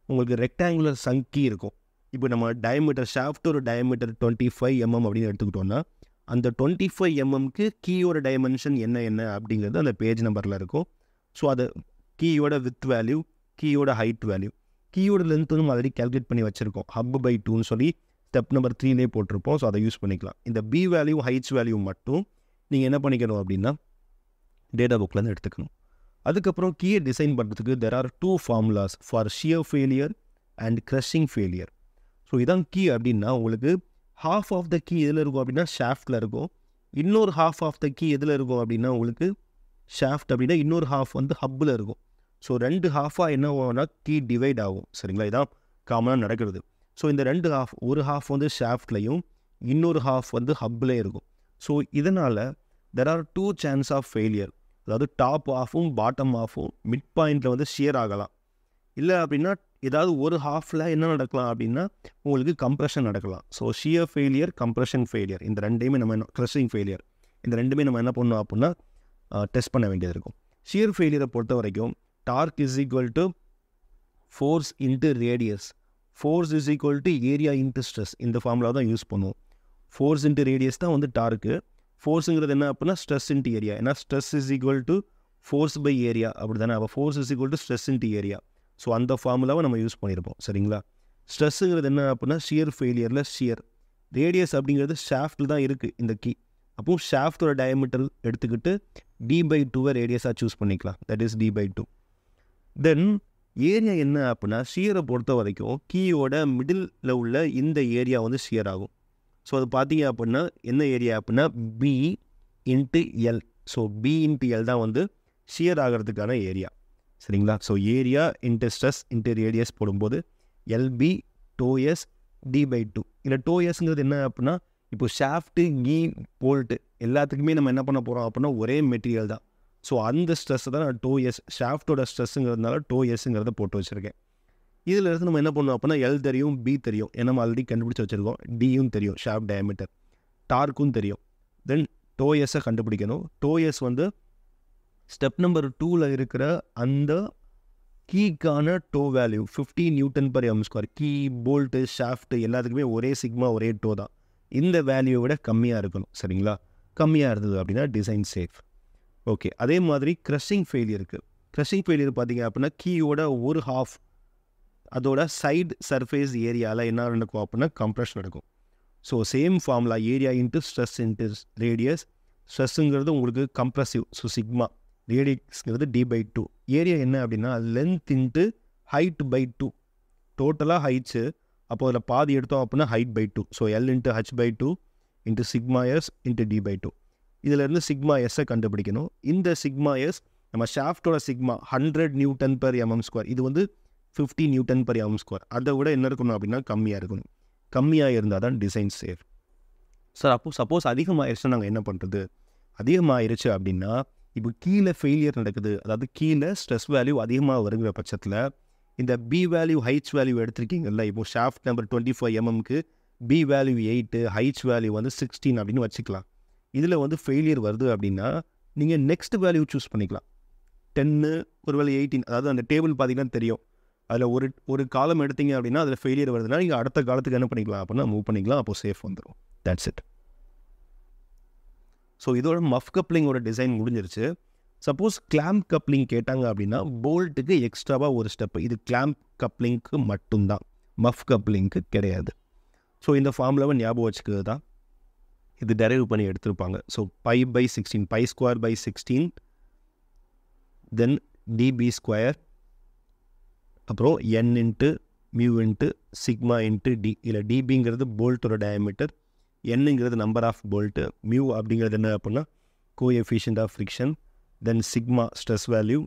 உங்களுக்கு ரெக்டாங்குலர் சங்க் கீ இருக்கும். இப்போ நம்ம டயமீட்டர் ஷாஃப்ட் ஒரு டயமீட்டர் 25 mm அப்படின்னு எடுத்துக்கிட்டோன்னா அந்த 25 mmக்கு கீயோட டைமென்ஷன் என்ன அப்படிங்கிறது அந்த பேஜ் நம்பரில் இருக்கும். ஸோ அது கீயோட வித் வேல்யூ, கீயோட ஹைட் வேல்யூ, கீயோட லென்த் நம்ம ஆல்ரெடி கேல்குலேட் பண்ணி வச்சுருக்கோம். ஹப் பை 2ன்னு சொல்லி ஸ்டெப் நம்பர் 3லே போட்டிருப்போம். ஸோ அதை யூஸ் பண்ணிக்கலாம். இந்த பி வேல்யூ ஹைட்ஸ் வேல்யூ மட்டும் நீங்கள் என்ன பண்ணிக்கணும் அப்படின்னா டேட்டா புக்லேருந்து எடுத்துக்கணும். அதுக்கப்புறம் கீயை டிசைன் பண்ணுறதுக்கு there are 2 formulas for shear failure and crushing failure. So இதான் கீ அப்படின்னா உங்களுக்கு ஹாஃப் ஆஃப் த கீ எதில் இருக்கும் அப்படின்னா ஷாஃப்டில் இருக்கும். இன்னொரு ஹாஃப் ஆஃப் த கீ எதில் இருக்கும் அப்படின்னா உங்களுக்கு ஷாஃப்ட் அப்படின்னா இன்னொரு ஹாஃப் வந்து ஹப்பில் இருக்கும். ஸோ 2 ஹாஃபாக என்ன ஆகும்னா கீ டிவைட் ஆகும். சரிங்களா? இதான் காமனாக நடக்கிறது. ஸோ இந்த 2 ஹாஃப், ஒரு ஹாஃப் வந்து ஷாஃப்ட்லையும் இன்னொரு ஹாஃப் வந்து ஹப்லேயும் இருக்கும். ஸோ இதனால் there are 2 chance of failure. அதாவது டாப் ஆஃபும் பாட்டம் ஆஃபும் மிட் பாயிண்டில் வந்து ஷியர் ஆகலாம். இல்லை அப்படின்னா ஏதாவது ஒரு ஹாஃபில் என்ன நடக்கலாம் அப்படின்னா உங்களுக்கு கம்ப்ரெஷன் நடக்கலாம். So shear failure, compression failure, இந்த ரெண்டையுமே நம்ம க்ரஷிங் ஃபெயிலியர், இந்த ரெண்டுமே நம்ம என்ன பண்ணோம் அப்படின்னா டெஸ்ட் பண்ண வேண்டியது இருக்கும். ஷியர் ஃபெயிலியரை பொறுத்த வரைக்கும் torque is equal to force into radius, force is equal to area into stress. இந்த ஃபார்முலா தான் யூஸ் பண்ணுவோம். ஃபோர்ஸ் இன்ட்டு ரேடியஸ் தான் வந்து டார்க்கு. ஃபோர்ஸுங்கிறது என்ன அப்படின்னா ஸ்ட்ரெஸ் இன்ட்டு ஏரியா. ஏன்னா stress is equal to force by area அப்படி தானே. அப்போ force is equal to stress into area. So அந்த ஃபார்முலாவை நம்ம யூஸ் பண்ணியிருப்போம். சரிங்களா? ஸ்ட்ரெஸ்ஸுங்கிறது என்ன அப்படின்னா ஷியர் ஃபெயிலியரில் ஷியர். ரேடியஸ் அப்படிங்கிறது ஷாஃப்டில் தான் இருக்குது இந்த கீ. அப்போது ஷாஃப்டோட டயமீட்டர் எடுத்துக்கிட்டு d/2 ரேடியஸாக சூஸ் பண்ணிக்கலாம். That is d/2. Then area என்ன அப்படின்னா ஷியரை பொறுத்த வரைக்கும் கீயோட மிடில் உள்ள இந்த ஏரியா வந்து ஷியர் ஆகும். ஸோ அது பார்த்தீங்க அப்படின்னா என்ன ஏரியா அப்படின்னா B into L. So B into L தான் வந்து ஷியர் ஆகிறதுக்கான ஏரியா. சரிங்களா? So area into stress into radius போடும்போது எல்பி டோஎஸ் d/2. இல்லை டோஎஸ்ங்கிறது என்ன அப்படின்னா இப்போ ஷாஃப்ட்டு, கீ, போல்ட்டு எல்லாத்துக்குமே நம்ம என்ன பண்ண போகிறோம் அப்படின்னா ஒரே மெட்டீரியல் தான். ஸோ அந்த ஸ்ட்ரெஸ்ஸை தான் நான் டோஎஸ், ஷாஃப்டோட ஸ்ட்ரெஸ்ஸுங்கிறதுனால டோஎஸ்ங்கிறத போட்டு வச்சுருக்கேன். இதில் இருந்து நம்ம என்ன பண்ணோம் அப்படின்னா எல் தெரியும், பி தெரியும், ஏன்னா நம்ம ஆல்ரெடி கண்டுபிடிச்சி வச்சுருக்கோம். டியும் தெரியும், ஷாஃப்ட் டயமீட்டர், டார்க்கும் தெரியும். தென் டோஎஸ்ஸை கண்டுபிடிக்கணும். டோஎஸ் வந்து ஸ்டெப் நம்பர் 2ல் இருக்கிற அந்த கீக்கான tau value 15 newton per m square. Key, bolt, shaft எல்லாத்துக்குமே ஒரே சிக்மா, ஒரே டோ தான். இந்த வேல்யூவை விட கம்மியாக இருக்கணும். சரிங்களா? கம்மியாக இருந்தது அப்படின்னா டிசைன் சேஃப். ஓகே, அதே மாதிரி க்ரஷிங் ஃபெயிலியருக்கு, க்ரஷிங் ஃபெயிலியர் பார்த்தீங்க அப்படின்னா கீயோட ஒரு ஹாஃப் அதோட சைடு சர்ஃபேஸ் ஏரியாவில் என்ன நடக்கும் அப்படின்னா கம்ப்ரெஷன் நடக்கும். So same formula area into stress into radius. ஸ்ட்ரெஸ்ஸுங்கிறது உங்களுக்கு கம்ப்ரெசிவ், ஸோ சிக்மா. ரேடியஸ்ங்கிறது d/2. ஏரியா என்ன அப்படின்னா லென்த் இன்ட்டு ஹைட் பை 2. டோட்டலாக ஹைட்ஸு, அப்போ அதில் பாதி எடுத்தோம் அப்படின்னா height by 2. So L into h/2 into sigma S into d/2. இதிலேருந்து சிக்மா எஸ்ஸை கண்டுபிடிக்கணும். இந்த சிக்மா எஸ் நம்ம ஷாஃப்டோட sigma 100 newton per mm square, இது வந்து 50 நியூட்டன் பர் எம்எம் ஸ்கொயர். அதை விட என்ன இருக்கணும் அப்படின்னா கம்மியாக இருக்கணும். கம்மியாக இருந்தால் தான் டிசைன் சேஃப். சார் அப்போ சப்போஸ் அதிகமாகிடுச்சுன்னா நாங்கள் என்ன பண்ணுறது? அதிகமாகிருச்சு அப்படின்னா இப்போ கீழே ஃபெயிலியர் நடக்குது, அதாவது கீழே ஸ்ட்ரெஸ் வேல்யூ அதிகமாக வருகிற பட்சத்தில் இந்த பி வேல்யூ ஹைட்ஸ் வேல்யூ எடுத்திருக்கீங்கல்ல, இப்போ ஷாஃப்ட் நம்பர் 25 mmக்கு பி வேல்யூ 8, ஹைட்ஸ் வேல்யூ வந்து 16 அப்படின்னு வச்சுக்கலாம். இதில் வந்து ஃபெயிலியர் வருது அப்படின்னா நீங்கள் நெக்ஸ்ட் வேல்யூ சூஸ் பண்ணிக்கலாம். 10 ஒருவேளை 18, அதாவது அந்த டேபிள் பார்த்தீங்கன்னா தெரியும். அதில் ஒரு காலம் எடுத்தீங்க அப்படின்னா அதில் ஃபெயிலியர் வருதுன்னா நீங்கள் அடுத்த காலத்துக்கு என்ன பண்ணிக்கலாம் அப்படின்னா மூவ் பண்ணிக்கலாம். அப்போது சேஃப் வந்துடும். That's it. ஸோ இதோட மஃப் கப்ளிங்கோட டிசைன் முடிஞ்சிருச்சு. சப்போஸ் கிளாம்ப் கப்ளிங் கேட்டாங்க அப்படின்னா போல்ட்டுக்கு எக்ஸ்ட்ராவாக ஒரு ஸ்டெப்பு, இது கிளாம்ப் கப்ளிங்க்கு மட்டும்தான், மஃப் கப்ளிங்க்கு கிடையாது. ஸோ இந்த ஃபார்முலாவை ஞாபகம் வச்சுக்கிறது தான் இது டெரைவ் பண்ணி எடுத்திருப்பாங்க. ஸோ π/16 π² 16 தென் dB ஸ்கொயர், அப்புறம் n into mu into sigma into D. இல்லை டிபிங்கிறது போல்ட்டோட டயமீட்டர், என்னங்கிறது நம்பர் ஆஃப் போல்ட்டு, மியூ அப்படிங்கிறது என்ன அப்படின்னா coefficient of friction, then sigma stress value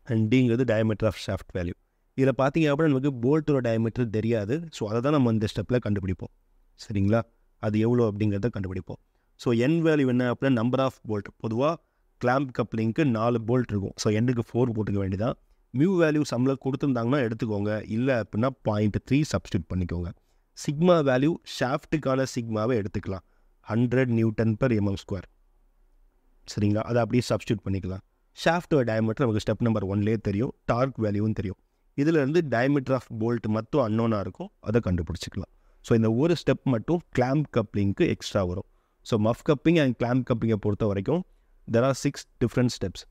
and டிங்கிறது டயமீட்டர் ஆஃப் ஷாஃப்ட் வேல்யூ. இதில் பார்த்தீங்க அப்படின்னா நமக்கு போல்ட்டோட டயமீட்டர் தெரியாது. ஸோ அதை தான் நம்ம இந்த ஸ்டெப்பில் கண்டுபிடிப்போம். சரிங்களா, அது எவ்வளோ அப்படிங்கிறத கண்டுபிடிப்போம். ஸோ என் வேல்யூ என்ன அப்படின்னா நம்பர் ஆஃப் போல்ட். பொதுவாக கிளாம்ப் கப்ளிங்க்கு 4 போல்ட் இருக்கும். ஸோ எண்ணுக்கு 4 போட்டுக்க வேண்டியதான். மியூ வேல்யூ சம்மில் கொடுத்துருந்தாங்கன்னா எடுத்துக்கோங்க, இல்லை அப்படின்னா 0.3 சப்ஸ்டியூட் பண்ணிக்கோங்க. சிக்மா வேல்யூ ஷாஃப்ட்டுக்கான சிக்மாவை எடுத்துக்கலாம், 100 Nm/mm². சரிங்களா, அதை அப்படியே சப்ஸ்டியூட் பண்ணிக்கலாம். ஷாஃப்ட்டோட டயமீட்டர் நமக்கு ஸ்டெப் நம்பர் 1லேயே தெரியும், டார்க் வேல்யூவும் தெரியும். இதிலேருந்து டயமீட்டர் ஆஃப் போல்ட் மட்டும் அன்னோனாக இருக்கும், அதை கண்டுபிடிச்சிக்கலாம். ஸோ இந்த ஒரு ஸ்டெப் மட்டும் கிளாம்ப் கப்ளிங்க்கு எக்ஸ்ட்ரா வரும். So muff coupling and clamp கப்ளிங்கை பொறுத்த வரைக்கும் there are 6 different steps.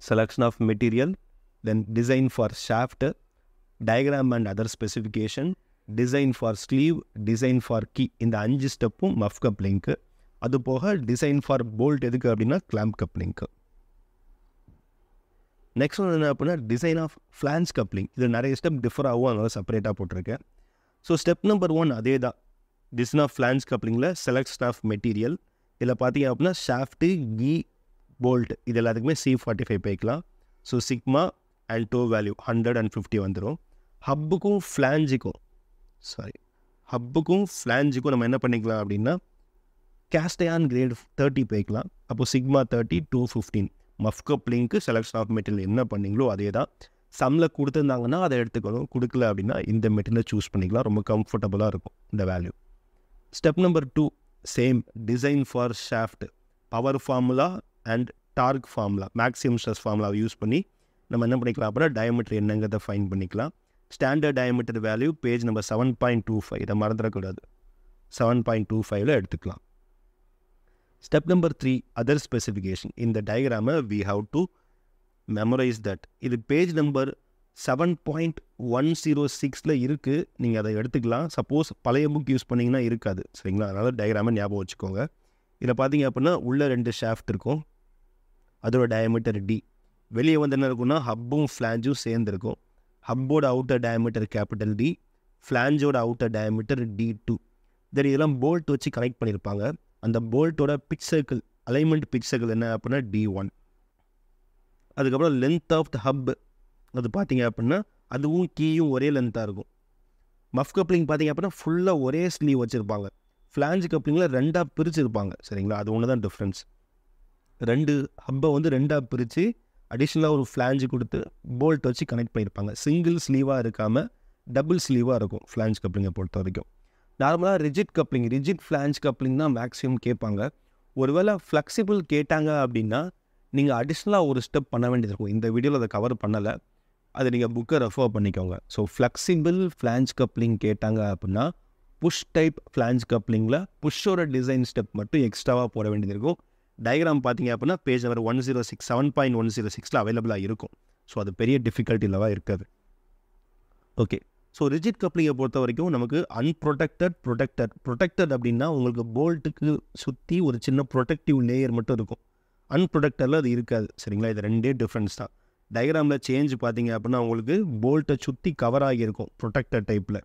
Selection of material, then design for shaft, diagram and other specification, design for sleeve, design for key. இந்த 5 ஸ்டெப்பும் மஃப் கப்ளிங்க்கு. அது போக டிசைன் ஃபார் போல்ட் எதுக்கு அப்படின்னா கிளாம்ப் கப்ளிங்க்கு. நெக்ஸ்ட் ஒன்று என்ன அப்படின்னா டிசைன் ஆஃப் ஃப்ளான்ஜ் கப்ளிங். இது நிறைய ஸ்டெப் டிஃபர் ஆகும், அதனால செப்பரேட்டாக போட்டிருக்கேன். ஸோ ஸ்டெப் நம்பர் 1 அதே தான், டிசைன் ஆஃப் ஃப்ளான்ஜ் கப்ளிங்கில் செலக்ஷன் ஆஃப் மெட்டீரியல். இதில் பார்த்தீங்க அப்படின்னா ஷாஃப்ட்டு, கீ, போல்ட் இது எல்லாத்துக்குமே C45 போய்க்கலாம். So sigma and to value 100 and 50 வந்துடும். ஹப்புக்கும் ஃப்ளான்ஜுக்கும் நம்ம என்ன பண்ணிக்கலாம் அப்படின்னா கேஸ்டயான் கிரேட் 30 போய்க்கலாம். அப்போது சிக்மா 30 215. மஃப் கப்ளிங்க்கு செலக்ஷன் ஆஃப் மெட்டீரியல் என்ன பண்ணிங்களோ அதே தான். சம்மில் கொடுத்துருந்தாங்கன்னா அதை எடுத்துக்கணும், கொடுக்கல அப்படின்னா இந்த மெட்டீரியலை சூஸ் பண்ணிக்கலாம், ரொம்ப கம்ஃபர்டபுளாக இருக்கும் இந்த value. Step number 2 same, design for shaft. Power formula and torque formula, maximum stress ஃபார்முலாவை யூஸ் பண்ணி நம்ம என்ன பண்ணிக்கலாம் அப்படின்னா டயமீட்டர் என்னங்கிறத ஃபைன் பண்ணிக்கலாம். Standard diameter value page number 7.25, இதை மறந்துடக்கூடாது, 7.25ல் எடுத்துக்கலாம். Step number 3 other specification. இந்த டயக்ராமை we have to memorize that. இது பேஜ் நம்பர் 7.106ல் இருக்குது, நீங்கள் அதை எடுத்துக்கலாம். சப்போஸ் பழைய புக் யூஸ் பண்ணிங்கன்னா இருக்காது. சரிங்களா, அதனால் டயக்ராமை ஞாபகம் வச்சுக்கோங்க. இதில் பார்த்தீங்க அப்படின்னா உள்ள 2 ஷாஃப்ட் இருக்கும், அதோட டயமீட்டர் D. வெளியே வந்து என்ன இருக்குன்னா ஹப்பும் ஃப்ளான்ஜும் சேர்ந்துருக்கும். ஹப்போட அவுட்டர் டயமீட்டர் கேபிட்டல் D, ஃப்ளான்ஜோட அவுட்டர் டயமீட்டர் D2. தென் இதெல்லாம் போல்ட் வச்சு கனெக்ட் பண்ணியிருப்பாங்க. அந்த போல்ட்டோட pitch circle, alignment pitch circle என்ன அப்படின்னா D1. அதுக்கப்புறம் லென்த் ஆஃப் த ஹப், அது பார்த்தீங்க அப்படின்னா அதுவும் கீயும் ஒரே லென்த்தாக இருக்கும். மஃப் கப்ளிங் பார்த்தீங்க அப்படின்னா ஃபுல்லாக ஒரே ஸ்லீவ் வச்சுருப்பாங்க. ஃப்ளான்ஜ் கப்ளிங்கில் 2ஆக பிரிச்சுருப்பாங்க. சரிங்களா, அது ஒன்று தான் டிஃப்ரென்ஸ். 2 ஹப்பை வந்து 2ஆக பிரித்து அடிஷ்னலாக ஒரு ஃப்ளான்ஜ் கொடுத்து போல்ட் வச்சு கனெக்ட் பண்ணியிருப்பாங்க. சிங்கிள் ஸ்லீவாக இருக்காமல் டபுள் ஸ்லீவாக இருக்கும் ஃப்ளான்ஜ் கப்ளிங்கை பொறுத்த வரைக்கும். நார்மலாக ரிஜிட் ஃப்ளான்ஜ் கப்ளிங் தான் மேக்ஸிமம் கேட்பாங்க. ஒருவேளை ஃப்ளெக்சிபிள் கேட்டாங்க அப்படின்னா நீங்கள் அடிஷ்னலாக ஒரு ஸ்டெப் பண்ண வேண்டியது இருக்கும். இந்த வீடியோவில் அதை கவர் பண்ணலை, அதை நீங்கள் புக்கை ரெஃபர் பண்ணிக்கோங்க. ஸோ ஃப்ளெக்சிபிள் ஃப்ளான்ஜ் கப்ளிங் கேட்டாங்க அப்படின்னா புஷ் டைப் ஃப்ளான்ஜ் கப்ளிங்கில் புஷ்ஷோட டிசைன் ஸ்டெப் மட்டும் எக்ஸ்ட்ராவாக போட வேண்டியது இருக்கும். டயக்ராம் பார்த்தீங்க அப்படின்னா பேஜ் நம்பர் 106 7.106ல் அவைலபிளாக இருக்கும். ஸோ அது பெரிய டிஃபிகல்ட்டிலவா இருக்காது. ஓகே, ஸோ ரிஜிட் கப்ளிங்கை பொறுத்த வரைக்கும் நமக்கு ப்ரொடெக்டட் அப்படின்னா உங்களுக்கு போல்ட்டுக்கு சுற்றி ஒரு சின்ன ப்ரொடெக்டிவ் லேயர் மட்டும் இருக்கும். அன்ப்ரொடெக்டரில் அது இருக்காது. சரிங்களா, இது 2 டிஃப்ரென்ஸ் தான். டயக்ராமில் சேஞ்ச் பார்த்தீங்க அப்படின்னா உங்களுக்கு போல்ட்டை சுற்றி கவர் ஆகியிருக்கும் ப்ரொடெக்டட் டைப்பில்,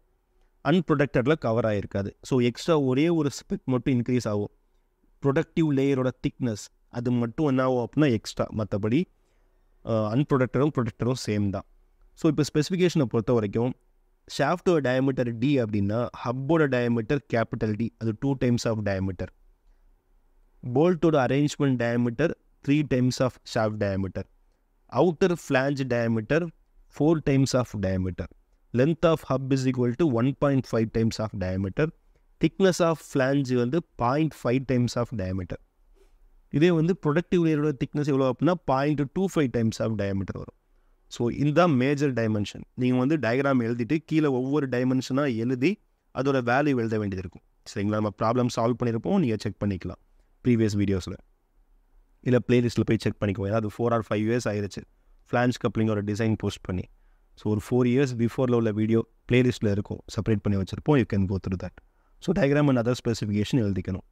அன்ப்ரொடெக்டடில் கவர் ஆகிருக்காது. ஸோ எக்ஸ்ட்ரா ஒரே ஒரு ஸ்பெக் மட்டும் இன்க்ரீஸ் ஆகும். ப்ரொடக்டிவ் லேயரோட திக்னஸ் அது மட்டும் என்ன ஆகும் அப்படின்னா எக்ஸ்ட்ரா, மற்றபடி ப்ரொடெக்டரும் சேம் தான். ஸோ இப்போ ஸ்பெசிஃபிகேஷனை பொறுத்த வரைக்கும் ஷாஃப்டோட டயமீட்டர் D அப்படின்னா ஹப்போட டயமீட்டர் கேபிட்டல் D, அது 2 times ஆஃப் டயமீட்டர். போல்ட்டோட arrangement diameter 3 times of shaft diameter. Outer flange diameter 4 times of diameter. Length of hub is equal to 1.5 times of diameter. Thickness of flange வந்து 0.5 times ஆஃப் டயமீட்டர். இதே வந்து ப்ரொடக்டிவ் லேயரோட திக்னஸ் எவ்வளோ அப்படின்னா 0.25 times ஆஃப் டயமீட்டர் வரும். ஸோ இதுதான் மேஜர் டைமென்ஷன். நீங்கள் வந்து டயக்ராம் எழுதிட்டு கீழே ஒவ்வொரு டைமென்ஷனாக எழுதி அதோட வேல்யூ எழுத வேண்டியது இருக்கும். சரிங்களா, நம்ம ப்ராப்ளம் சால்வ் பண்ணியிருப்போம், நீங்கள் செக் பண்ணிக்கலாம் ப்ரீவியஸ் வீடியோஸில். இல்லை பிளேலிஸ்ட்டில் போய் செக் பண்ணிக்கோங்க. ஏன்னா அது 4 or 5 years ஆயிடுச்சு ஃப்ளான்ஜ் கப்ளிங்கோட டிசைன் போஸ்ட் பண்ணி. ஸோ ஒரு 4 years பிஃபோரில் உள்ள வீடியோ பிளேலிஸ்ட்டில் இருக்கும், செப்பரேட் பண்ணி வச்சுருப்போம். You can go through that. So diagram and other specification எழுதிக்கணும்.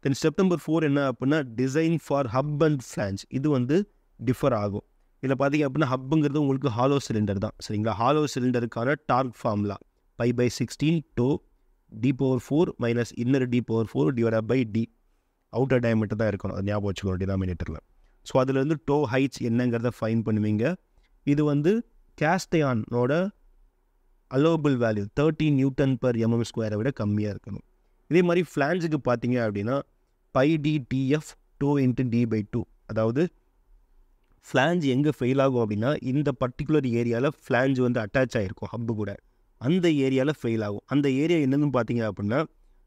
தென் ஸ்டெப் நம்பர் 4 என்ன அப்படின்னா design for hub and flange. இது வந்து டிஃபர் ஆகும். இதில் பார்த்தீங்க அப்படின்னா ஹப்புங்கிறது உங்களுக்கு ஹாலோ சிலிண்டர் தான், சரிங்களா? ஹாலோ சிலிண்டருக்கான torque formula π/16 tau d⁴ minus inner d⁴ divided by D. Outer diameter தான் இருக்கணும், அது ஞாபகம் வச்சுக்கணும் டினாமினேட்டரில். ஸோ அதுலேருந்து டோ ஹைட்ஸ் என்னங்கிறத ஃபைன் பண்ணுவீங்க. இது வந்து கேஸ்டயானோட அலோவபிள் வேல்யூ 30 Nm/mm² விட கம்மியாக இருக்கணும். இதே மாதிரி ஃப்ளான்ஜுக்கு பார்த்தீங்க அப்படின்னா πdTf டோ இன்ட்டு d/2. அதாவது ஃப்ளான்ஜ் எங்கே ஃபெயில் ஆகும் அப்படின்னா இந்த பர்டிகுலர் ஏரியாவில் ஃப்ளான்ஜ் வந்து அட்டாச் ஆகிருக்கும் ஹப்பு கூட, அந்த ஏரியாவில் ஃபெயில் ஆகும். அந்த ஏரியா என்னன்னு பார்த்தீங்க அப்படின்னா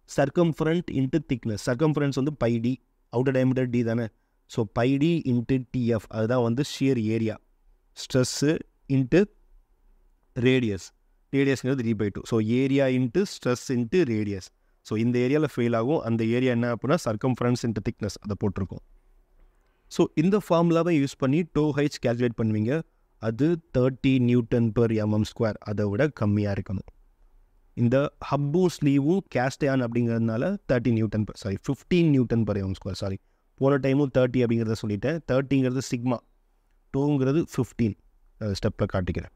சர்க்கம்ஃபரண்ட் இன்ட்டு திக்னஸ். சர்க்கம்ஃபரன்ஸ் வந்து πd, அவுட்டர் டயமீட்டர் d தானே. ஸோ πd இன்ட்டு Tf அதுதான் வந்து shear area. Stress into radius, ரேடியஸ்ங்கிறது d/2. So area into stress into radius. So இந்த ஏரியாவில் ஃபெயில் ஆகும். அந்த ஏரியா என்ன அப்படின்னா சர்க்கம்ஃபரன்ஸ் இன்ட்டு திக்னஸ் அதை போட்டிருக்கோம். ஸோ இந்த ஃபார்முலாவை யூஸ் பண்ணி டோ ஹைட்ஸ் கேல்குலேட் பண்ணுவீங்க. அது 30 Nm/mm², அதை விட கம்மியாக இருக்கணும். இந்த ஹப்பும் ஸ்லீவும் கேஸ்டயான் அப்படிங்கிறதுனால 15 Nm/mm². சாரி, போன டைமும் 30 அப்படிங்கிறத சொல்லிட்டேன். 30ங்கிறது சிக்மா, டோங்கிறது 15. ஸ்டெப்பில் காட்டிக்கிறேன்.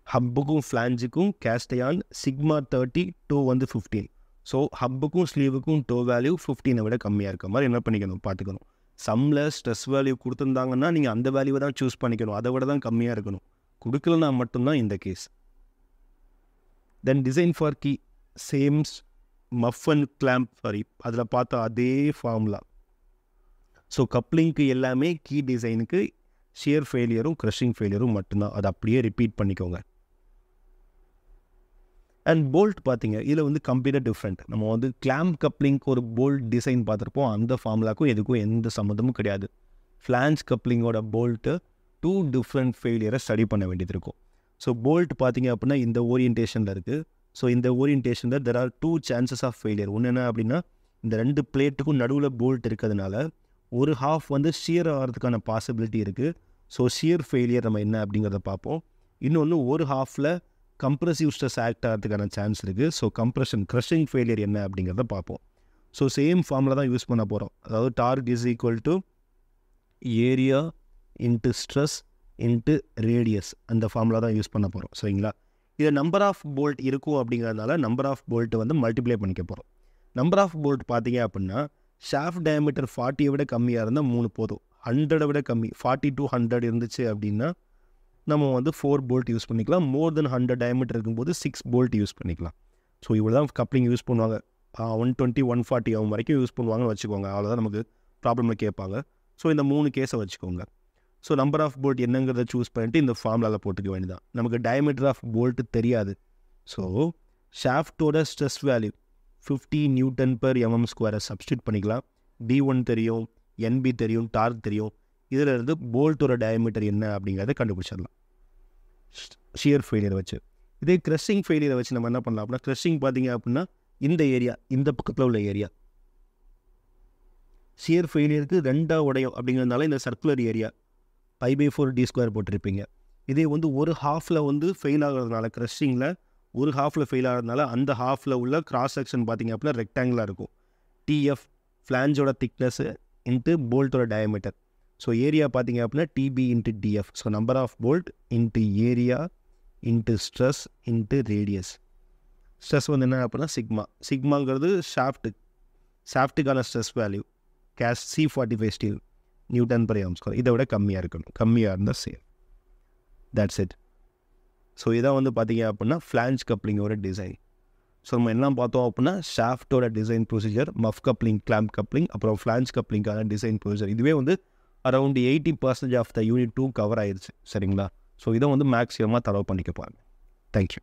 ஹப்புக்கும் ஃப்ளான்ஜுக்கும் கேஸ்டயான் சிக்மா 30, டோ வந்து 15. ஸோ ஹப்புக்கும் ஸ்லீவுக்கும் டோ வேல்யூ 15 விட கம்மியாக இருக்க மாதிரி என்ன பண்ணிக்கணும் பார்த்துக்கணும். சம்மில் ஸ்ட்ரெஸ் வேல்யூ கொடுத்துருந்தாங்கன்னா நீங்கள் அந்த வேல்யூவை தான் சூஸ் பண்ணிக்கணும், அதை விட தான் கம்மியாக இருக்கணும். கொடுக்கலனா மட்டும்தான் இந்த case. Then design for key same as muff and clamp, sorry அதில் பார்த்தா அதே ஃபார்முலா. ஸோ கப்ளிங்க்கு எல்லாமே கீ டிசைனுக்கு ஷியர் ஃபெயிலியரும் க்ரஷிங் ஃபெயிலியரும் மட்டும்தான், அதை அப்படியே ரிப்பீட் பண்ணிக்கோங்க. அண்ட் போல்ட் பார்த்தீங்க, இதில் வந்து கம்ப்ளீட்டாக டிஃப்ரெண்ட். நம்ம வந்து கிளாம்ப் கப்ளிங்க்கு ஒரு போல்ட் டிசைன் பார்த்துருப்போம், அந்த ஃபார்முலாக்கும் எதுக்கும் எந்த சம்மந்தமும் கிடையாது. ஃப்ளான்ஜ் கப்ளிங்கோட போல்ட்டு 2 டிஃப்ரெண்ட் ஃபெயிலியரை ஸ்டடி பண்ண வேண்டியது இருக்கும். ஸோ போல்ட் பார்த்தீங்க அப்படின்னா இந்த ஓரியன்டேஷனில் இருக்குது. ஸோ இந்த ஓரியன்டேஷனில் there are 2 chances of failure. ஒன்று என்ன அப்படின்னா இந்த 2 பிளேட்டுக்கும் நடுவில் போல்ட் இருக்கிறதுனால ஒரு ஹாஃப் வந்து ஷியர் ஆகிறதுக்கான பாசிபிலிட்டி இருக்குது. ஸோ ஷியர் ஃபெயிலியர் நம்ம என்ன அப்படிங்கிறத பார்ப்போம். இன்னொன்று ஒரு ஹாஃபில் கம்ப்ரெசிவ் ஸ்ட்ரெஸ் ஆக்ட் ஆகிறதுக்கான சான்ஸ் இருக்குது. ஸோ கம்ப்ரெஷன் க்ரஷிங் ஃபெயிலியர் என்ன அப்படிங்கிறத பார்ப்போம். ஸோ சேம் ஃபார்மில் தான் யூஸ் பண்ண போகிறோம். அதாவது torque is equal to area into stress into radius, அந்த ஃபார்முலா தான் யூஸ் பண்ண போகிறோம், சரிங்களா? இதில் நம்பர் ஆஃப் போல்ட் இருக்கும் அப்படிங்கிறதுனால நம்பர் ஆஃப் போல்ட்டு வந்து மல்டிப்ளை பண்ணிக்க போகிறோம். நம்பர் ஆஃப் போல்ட் பார்த்தீங்க அப்படின்னா ஷாஃப்ட் டயமீட்டர் 40 விட கம்மியாக இருந்தால் 3 போதும். 100 விட கம்மி 40 to 100 இருந்துச்சு அப்படின்னா நம்ம வந்து 4 போல்ட் யூஸ் பண்ணிக்கலாம். மோர் தென் 100 டயமீட்டர் இருக்கும்போது 6 போல்ட் யூஸ் பண்ணிக்கலாம். ஸோ இவ்வளோ தான் கப்ளிங் யூஸ் பண்ணுவாங்க. 120 140 ஆகும் வரைக்கும் யூஸ் பண்ணுவாங்கன்னு வச்சுக்கோங்க. அவ்வளோதான் நமக்கு ப்ராப்ளமில் கேட்பாங்க. ஸோ இந்த 3 கேஸை வச்சுக்கோங்க. ஸோ நம்பர் ஆஃப் போல்ட் என்னங்கிறத சூஸ் பண்ணிட்டு இந்த ஃபார்முலாவில் போட்டுக்க வேண்டியதான். நமக்கு டயமீட்டர் ஆஃப் போல்ட்டு தெரியாது. ஸோ ஷாஃப்டோட ஸ்ட்ரெஸ் வேல்யூ 50 Nm/mm² சப்ஸ்டியூட் பண்ணிக்கலாம். D1 தெரியும், NB தெரியும், டார்க் தெரியும். இதில் இருந்து போல்ட்டோட டயமீட்டர் என்ன அப்படிங்கிறத கண்டுபிடிச்சிடலாம் ஷியர் ஃபெயிலியரை வச்சு. இதே க்ரஷிங் ஃபெயிலியரை வச்சு நம்ம என்ன பண்ணலாம் அப்படின்னா க்ரஷிங் பார்த்தீங்க அப்படின்னா இந்த ஏரியா, இந்த பக்கத்தில் உள்ள ஏரியா ஷியர் ஃபெயிலியருக்கு 2ஆக உடையும் அப்படிங்கிறதுனால இந்த சர்க்குலர் ஏரியா π/4d² போட்டிருப்பீங்க. இதே வந்து ஒரு ஹாஃபில் வந்து ஃபெயில் ஆகிறதுனால க்ரஷிங்கில் ஒரு ஹாஃபில் ஃபெயில் ஆகிறதுனால அந்த ஹாஃபில் உள்ள கிராஸ் செக்ஷன் பார்த்தீங்க அப்படின்னா ரெக்டாங்குலாக இருக்கும். TF ஃப்ளான்ஜோட திக்னஸ்ஸு இன்ட்டு போல்ட்டோட டயமீட்டர். ஸோ ஏரியா பார்த்தீங்க அப்படின்னா TB into DF. So number of bolt into area into stress into radius. Stress வந்து என்ன அப்படின்னா சிக்மாங்கிறது ஷாஃப்ட்டுக்கான stress value C45 steel Nm/mm². இதை விட கம்மியாக இருக்கணும், கம்மியாக இருந்தால் சேம். That's it. ஸோ இதான் வந்து பார்த்தீங்க அப்படின்னா ஃப்ளான்ஜ் கப்ளிங்கோட டிசைன். ஸோ நம்ம எல்லாம் பார்த்தோம் அப்படின்னா ஷாஃப்டோட design procedure, muff coupling, clamp coupling, அப்புறம் ஃப்ளான்ஜ் கப்ளிங்கான டிசைன் ப்ரொசீஜர். இதுவே வந்து around 80% of the unit 2 cover ஆயிடுச்சு, சரிங்களா? ஸோ இதை வந்து மேக்ஸிமமாக தரவு பண்ணிக்க பாருங்கள். தேங்க்யூ.